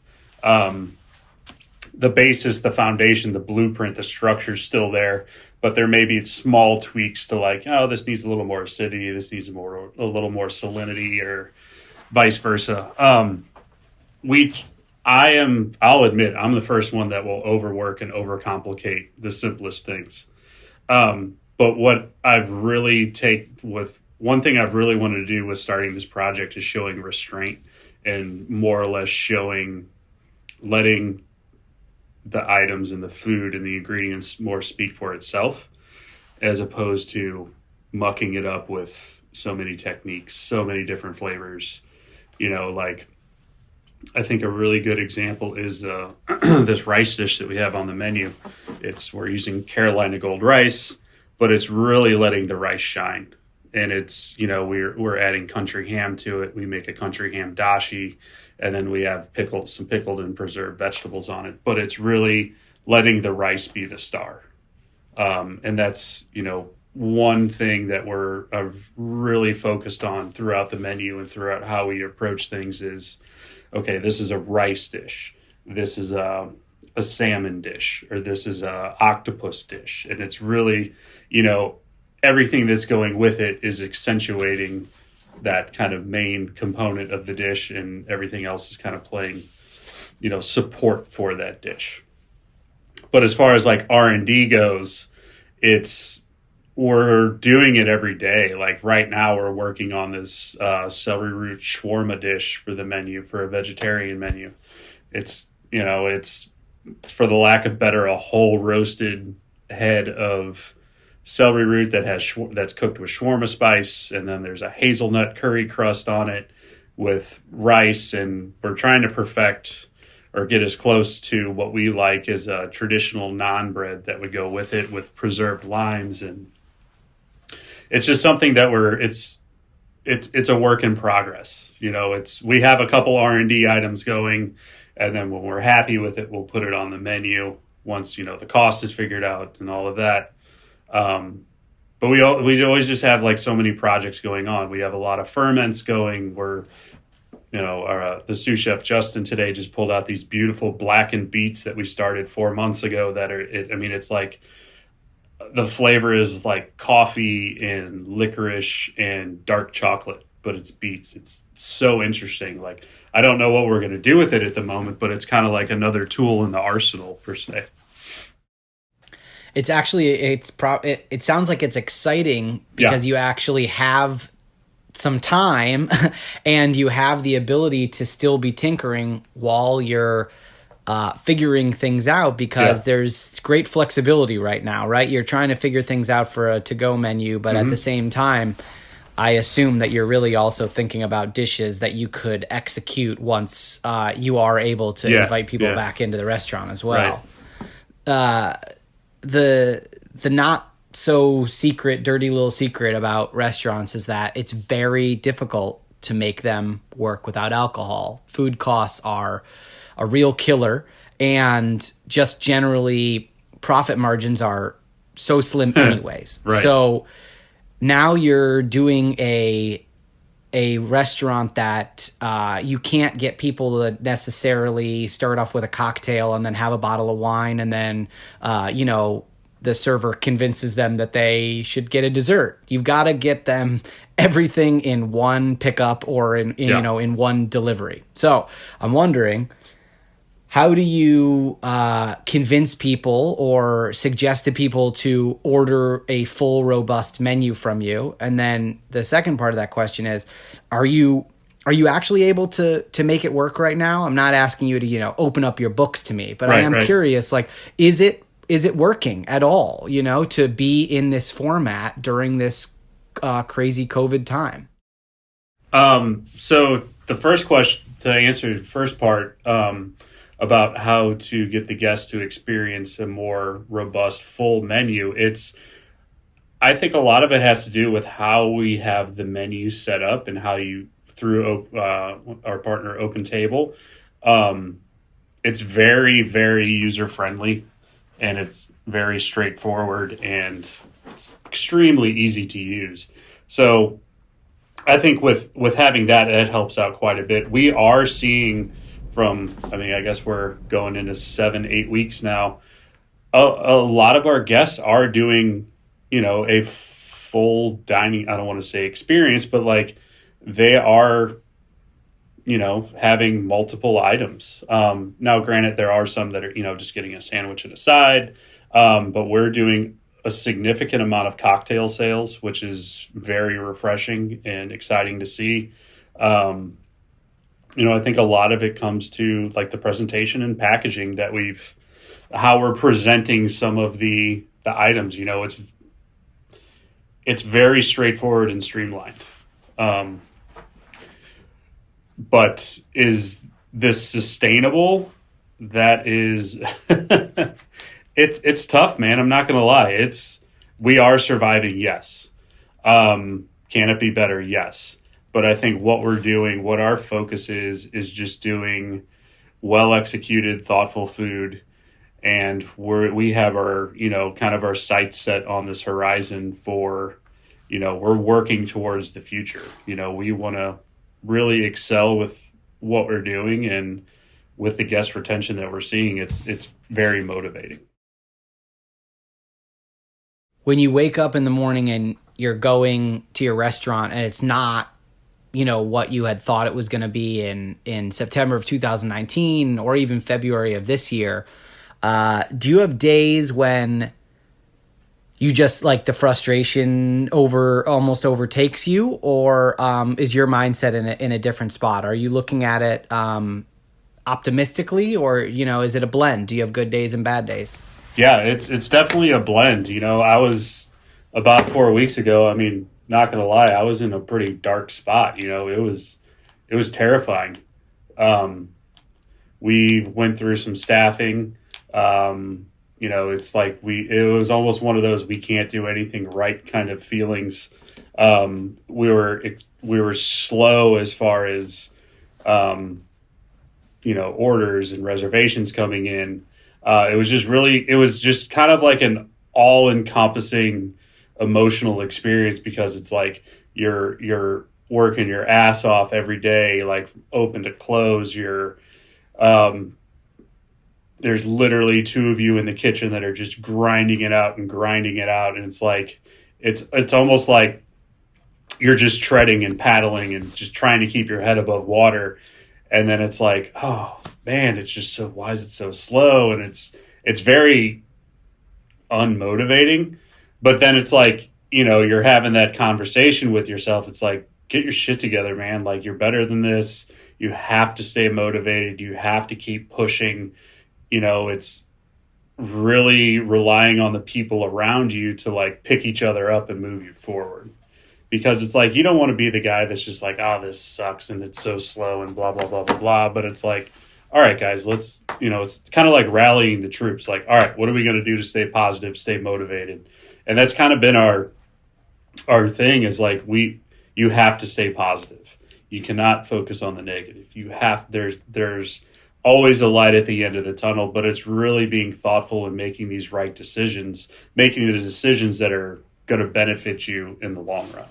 The basis, the foundation, the blueprint, the structure's still there, but there may be small tweaks to like, oh, this needs a little more acidity, this needs a little more salinity, or vice versa. I'll admit, I'm the first one that will overwork and overcomplicate the simplest things. But what I've really one thing I've really wanted to do with starting this project is showing restraint, and more or less letting the items and the food and the ingredients more speak for itself, as opposed to mucking it up with so many techniques, so many different flavors. Like, I think a really good example is this rice dish that we have on the menu. We're using Carolina Gold rice, but it's really letting the rice shine. And it's, we're adding country ham to it. We make a country ham dashi, and then we have some pickled and preserved vegetables on it. But it's really letting the rice be the star. And that's, one thing that we're really focused on throughout the menu and throughout how we approach things is, okay, this is a rice dish. This is a salmon dish, or this is a octopus dish. And it's really, everything that's going with it is accentuating that kind of main component of the dish, and everything else is kind of playing, support for that dish. But as far as like R&D goes, we're doing it every day. Like right now we're working on this celery root shawarma dish for the menu, for a vegetarian menu. It's for the lack of better, a whole roasted head of celery root that's cooked with shawarma spice, and then there's a hazelnut curry crust on it with rice, and we're trying to perfect or get as close to what we like as a traditional naan bread that would go with it, with preserved limes. And it's just something that it's a work in progress. We have a couple R&D items going, and then when we're happy with it, we'll put it on the menu once the cost is figured out and all of that. But we always just have like so many projects going on. We have a lot of ferments going. The sous chef Justin today just pulled out these beautiful blackened beets that we started 4 months ago. It's like the flavor is like coffee and licorice and dark chocolate, but it's beets. It's so interesting. Like, I don't know what we're going to do with it at the moment, but it's kind of like another tool in the arsenal per se. It's actually, it sounds like it's exciting because you actually have some time and you have the ability to still be tinkering while you're figuring things out, because there's great flexibility right now, right? You're trying to figure things out for a to-go menu, but at the same time, I assume that you're really also thinking about dishes that you could execute once you are able to invite people back into the restaurant as well. Right. The not so secret, dirty little secret about restaurants is that it's very difficult to make them work without alcohol. Food costs are a real killer, and just generally profit margins are so slim anyways. Right. So now you're doing a restaurant that you can't get people to necessarily start off with a cocktail and then have a bottle of wine, and then the server convinces them that they should get a dessert. You've got to get them everything in one pickup or in one delivery. So I'm wondering, how do you convince people or suggest to people to order a full, robust menu from you? And then the second part of that question is, are you actually able to make it work right now? I'm not asking you to, open up your books to me, but I am curious, like, is it working at all, to be in this format during this crazy COVID time? So the first question, to answer the first part, about how to get the guests to experience a more robust full menu, I think a lot of it has to do with how we have the menu set up and how you, through our partner Open Table, it's very, very user friendly, and it's very straightforward, and it's extremely easy to use. So I think with having that, it helps out quite a bit. We are seeing I guess we're going into 7-8 weeks now. A lot of our guests are doing, a full dining, I don't want to say experience, but like they are, having multiple items. Now, granted, there are some that are, just getting a sandwich and a side, but we're doing a significant amount of cocktail sales, which is very refreshing and exciting to see. I think a lot of it comes to like the presentation and packaging that how we're presenting some of the items. It's very straightforward and streamlined. But is this sustainable? That is, it's tough, man. I'm not going to lie. We are surviving. Yes. Can it be better? Yes. But I think what we're doing, what our focus is just doing well-executed, thoughtful food. And we have our, kind of our sights set on this horizon for, we're working towards the future. We want to really excel with what we're doing, and with the guest retention that we're seeing, it's very motivating. When you wake up in the morning and you're going to your restaurant and it's not, what you had thought it was going to be in September of 2019 or even February of this year, do you have days when you just like the frustration almost overtakes you, or is your mindset in a different spot? Are you looking at it optimistically, or is it a blend? Do you have good days and bad days? Yeah, it's definitely a blend. I was about 4 weeks ago, not gonna lie, I was in a pretty dark spot. It was terrifying. We went through some staffing. It's like it was almost one of those we can't do anything right kind of feelings. We were slow as far as orders and reservations coming in. It was just kind of like an all-encompassing emotional experience, because it's like you're working your ass off every day, like open to close. There's literally two of you in the kitchen that are just grinding it out, and it's like it's almost like you're just treading and paddling and just trying to keep your head above water. And then it's like, oh man, it's just so, why is it so slow? And it's very unmotivating. But then it's like, you're having that conversation with yourself. It's like, get your shit together, man. Like, you're better than this. You have to stay motivated. You have to keep pushing. It's really relying on the people around you to like pick each other up and move you forward. Because it's like, you don't want to be the guy that's just like, oh, this sucks and it's so slow and blah, blah, blah, blah, blah. But it's like, all right, guys, let's, it's kind of like rallying the troops. Like, all right, what are we going to do to stay positive, stay motivated? And that's kind of been our thing is like, you have to stay positive. You cannot focus on the negative. There's always a light at the end of the tunnel, but it's really being thoughtful and making these right decisions, making the decisions that are going to benefit you in the long run.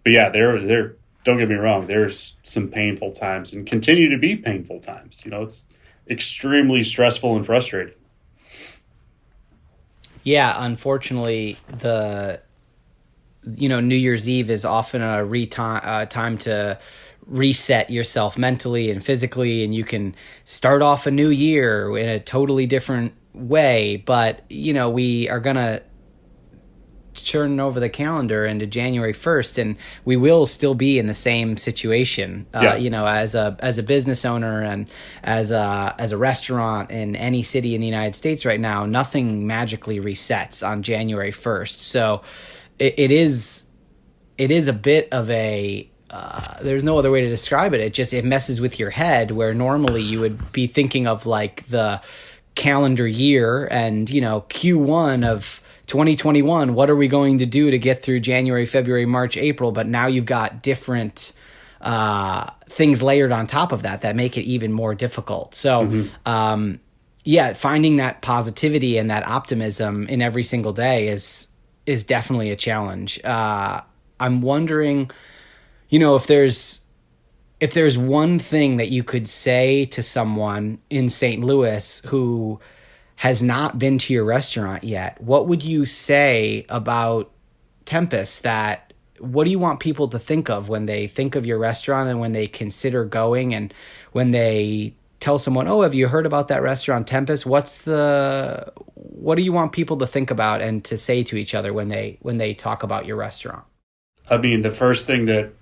But yeah, there. Don't get me wrong. There's some painful times and continue to be painful times. It's extremely stressful and frustrating. Yeah, unfortunately, New Year's Eve is often a time to reset yourself mentally and physically, and you can start off a new year in a totally different way. But we are gonna turn over the calendar into January 1st, and we will still be in the same situation. As a business owner and as a restaurant in any city in the United States right now, nothing magically resets on January 1st. So it is a bit of a there's no other way to describe it. It messes with your head, where normally you would be thinking of like the calendar year and Q1 of 2021, what are we going to do to get through January, February, March, April? But now you've got different things layered on top of that make it even more difficult. So, finding that positivity and that optimism in every single day is definitely a challenge. I'm wondering, if there's one thing that you could say to someone in St. Louis who has not been to your restaurant yet, what would you say about Tempest? What do you want people to think of when they think of your restaurant and when they consider going, and when they tell someone, oh, have you heard about that restaurant Tempest? What do you want people to think about and to say to each other when they talk about your restaurant? I mean, the first thing that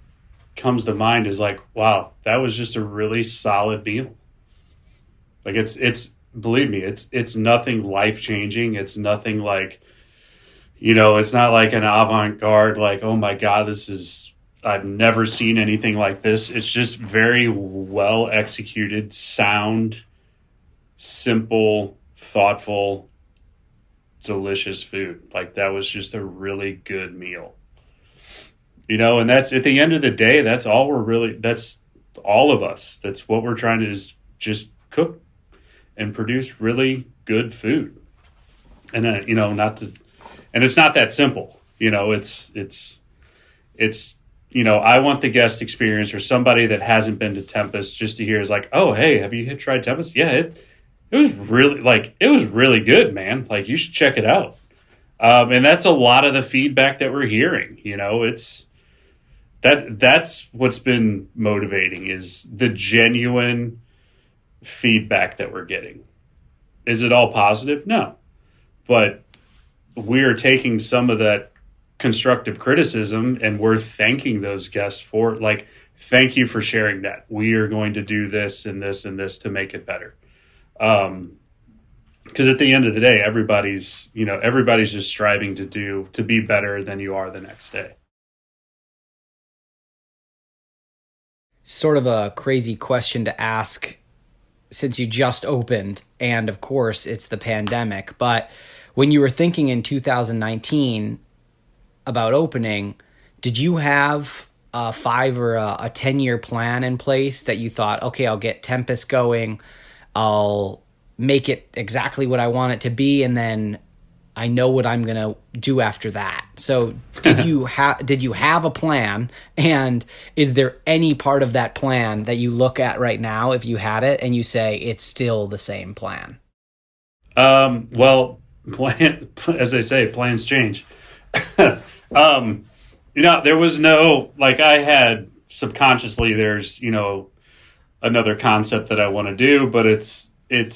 comes to mind is like, wow, that was just a really solid meal. Like, it's believe me, it's nothing life-changing. It's nothing like, it's not like an avant-garde, like, oh my God, I've never seen anything like this. It's just very well executed, sound, simple, thoughtful, delicious food. Like, that was just a really good meal. And that's, at the end of the day, that's that's all of us. That's what we're trying to is just cook and produce really good food. And, and it's not that simple. It's I want the guest experience, or somebody that hasn't been to Tempest, just to hear is like, oh, hey, have you tried Tempest? Yeah, it was really good, man. Like, you should check it out. And that's a lot of the feedback that we're hearing. That's what's been motivating, is the genuine feedback that we're getting. Is it all positive? No. But we're taking some of that constructive criticism and we're thanking those guests for, like, thank you for sharing that. We are going to do this and this and this to make it better. Because at the end of the day, everybody's just striving to be better than you are the next day. Sort of a crazy question to ask, since you just opened, and of course it's the pandemic, but when you were thinking in 2019 about opening, did you have a 5 or a 10-year plan in place that you thought, okay, I'll get Tempest going, I'll make it exactly what I want it to be, and then I know what I'm going to do after that? So did you have a plan, and is there any part of that plan that you look at right now, if you had it, and you say it's still the same plan? Well, as they say, plans change. There was no, like, I had subconsciously, there's, another concept that I want to do, but that's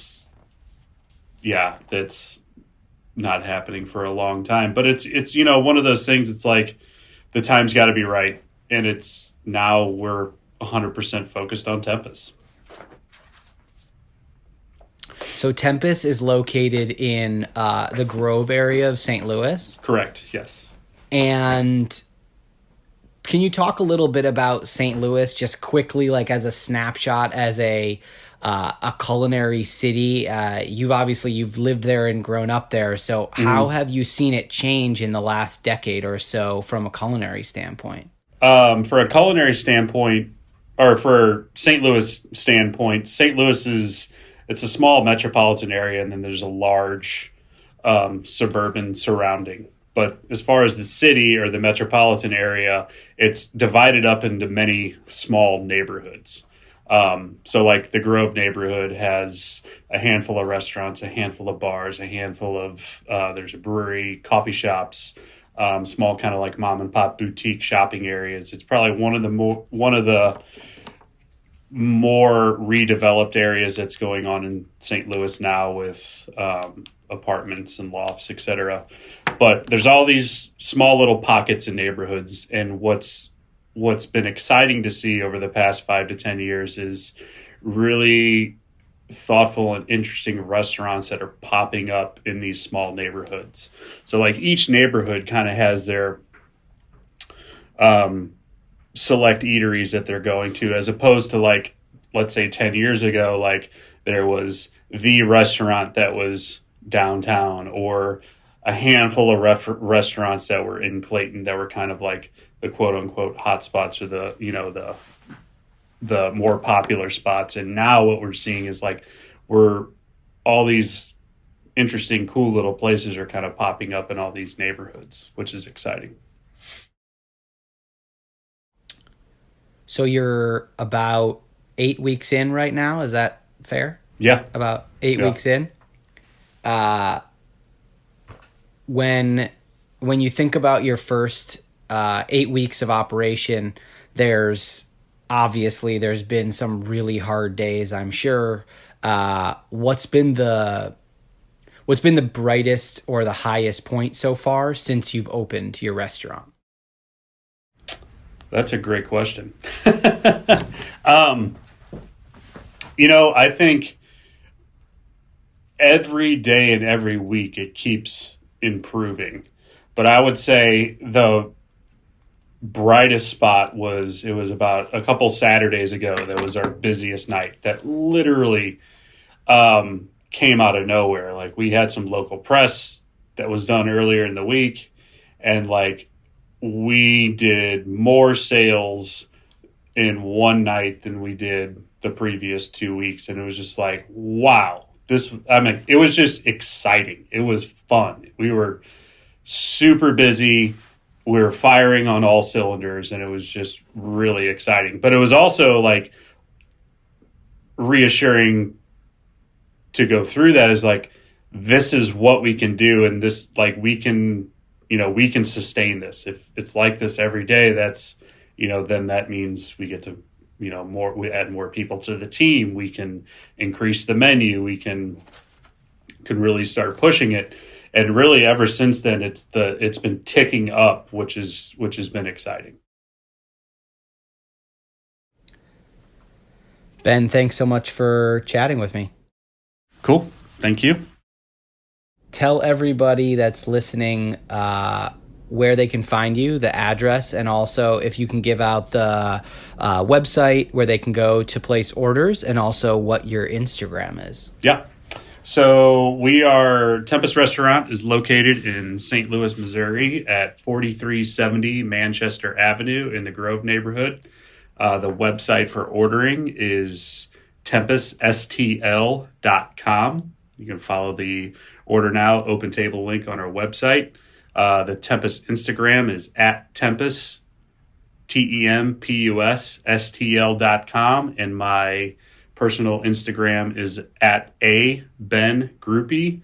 not happening for a long time. But it's one of those things. It's like the time's got to be right. it's now we're 100% focused on Tempest. So Tempest is located in the Grove area of St. Louis? Correct, yes. And can you talk a little bit about St. Louis, just quickly, like as a snapshot, as a culinary city? You've lived there and grown up there. So how have you seen it change in the last decade or so from a culinary standpoint? For a culinary standpoint, or for St. Louis standpoint, St. Louis it's a small metropolitan area, and then there's a large suburban surrounding. But as far as the city or the metropolitan area, it's divided up into many small neighborhoods. So like the Grove neighborhood has a handful of restaurants, a handful of bars, a handful of, there's a brewery, coffee shops, small kind of like mom and pop boutique shopping areas. It's probably one of the more redeveloped areas that's going on in St. Louis now with apartments and lofts, etc. But there's all these small little pockets and neighborhoods, and what's been exciting to see over the past 5 to 10 years is really thoughtful and interesting restaurants that are popping up in these small neighborhoods. So like each neighborhood kind of has their select eateries that they're going to, as opposed to like, let's say 10 years ago, like there was the restaurant that was downtown, or a handful of restaurants that were in Clayton that were kind of like the quote unquote hot spots, or the more popular spots. And now what we're seeing is like all these interesting, cool little places are kind of popping up in all these neighborhoods, which is exciting. So you're about 8 weeks in right now. Is that fair? Yeah. About 8 weeks in. When you think about your first 8 weeks of operation, there's been some really hard days, I'm sure. What's been the brightest or the highest point so far since you've opened your restaurant? That's a great question. I think every day and every week it keeps improving. But I would say the brightest spot was about a couple Saturdays ago. That was our busiest night. That literally came out of nowhere. Like we had some local press that was done earlier in the week, and like we did more sales in one night than we did the previous 2 weeks. And it was just like, wow, it was just exciting. It was fun. We were super busy. We were firing on all cylinders, and it was just really exciting. But it was also like reassuring to go through that, is like, this is what we can do. And this, like, we can sustain this. If it's like this every day, that's, then that means we get to, we add more people to the team. We can increase the menu. We can really start pushing it. And really ever since then, it's been ticking up, which has been exciting. Ben, thanks so much for chatting with me. Cool. Thank you. Tell everybody that's listening where they can find you, the address, and also if you can give out the website where they can go to place orders, and also what your Instagram is. Yeah. So Tempest Restaurant is located in St. Louis, Missouri at 4370 Manchester Avenue in the Grove neighborhood. The website for ordering is tempeststl.com. You can follow the Order Now open table link on our website. The Tempest Instagram is at Tempest, TEMPUSSTL.com. And my personal Instagram is at Ben Grupe.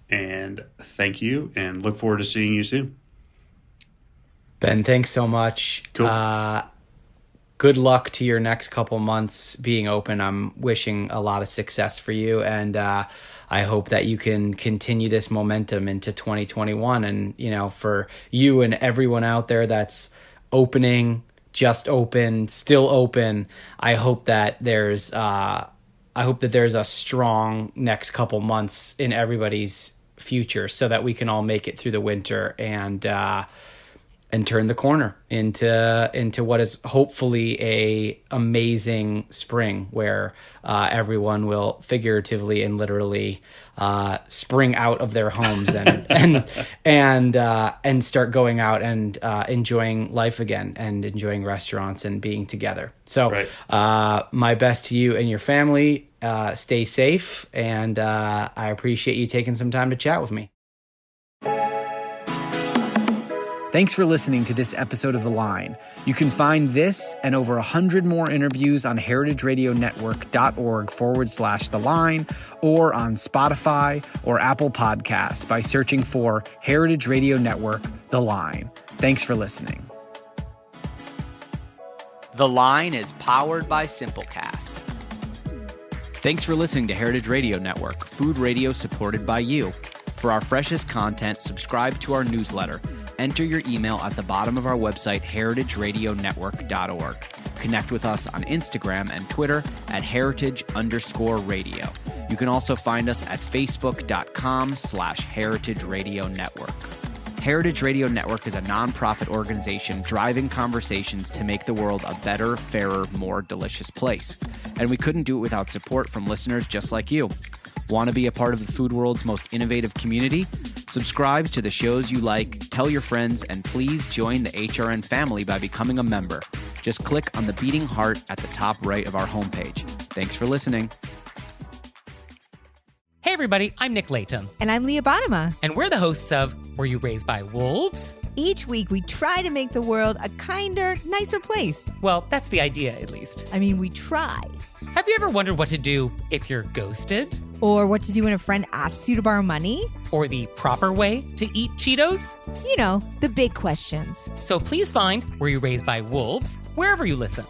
And thank you, and look forward to seeing you soon. Ben, thanks so much. Cool. Good luck to your next couple months being open. I'm wishing a lot of success for you, and I hope that you can continue this momentum into 2021. And, for you and everyone out there that's opening, just open, still open. I hope that there's a strong next couple months in everybody's future so that we can all make it through the winter and turn the corner into what is hopefully a amazing spring where everyone will figuratively and literally spring out of their homes and start going out and enjoying life again and enjoying restaurants and being together. So my best to you and your family. Stay safe, and I appreciate you taking some time to chat with me. Thanks for listening to this episode of The Line. You can find this and over 100 more interviews on heritageradionetwork.org/The Line or on Spotify or Apple Podcasts by searching for Heritage Radio Network, The Line. Thanks for listening. The Line is powered by Simplecast. Thanks for listening to Heritage Radio Network, food radio supported by you. For our freshest content, subscribe to our newsletter. Enter your email at the bottom of our website, heritageradionetwork.org. Connect with us on Instagram and Twitter at heritage_radio. You can also find us at facebook.com/Heritage Radio Network. Heritage Radio Network is a nonprofit organization driving conversations to make the world a better, fairer, more delicious place. And we couldn't do it without support from listeners just like you. Want to be a part of the food world's most innovative community? Subscribe to the shows you like, tell your friends, and please join the HRN family by becoming a member. Just click on the beating heart at the top right of our homepage. Thanks for listening. Hey everybody, I'm Nick Latham. And I'm Leah Bottima. And we're the hosts of Were You Raised by Wolves? Each week we try to make the world a kinder, nicer place. Well, that's the idea, at least. I mean, we try. Have you ever wondered what to do if you're ghosted? Or what to do when a friend asks you to borrow money? Or the proper way to eat Cheetos? You know, the big questions. So please find Were You Raised by Wolves wherever you listen.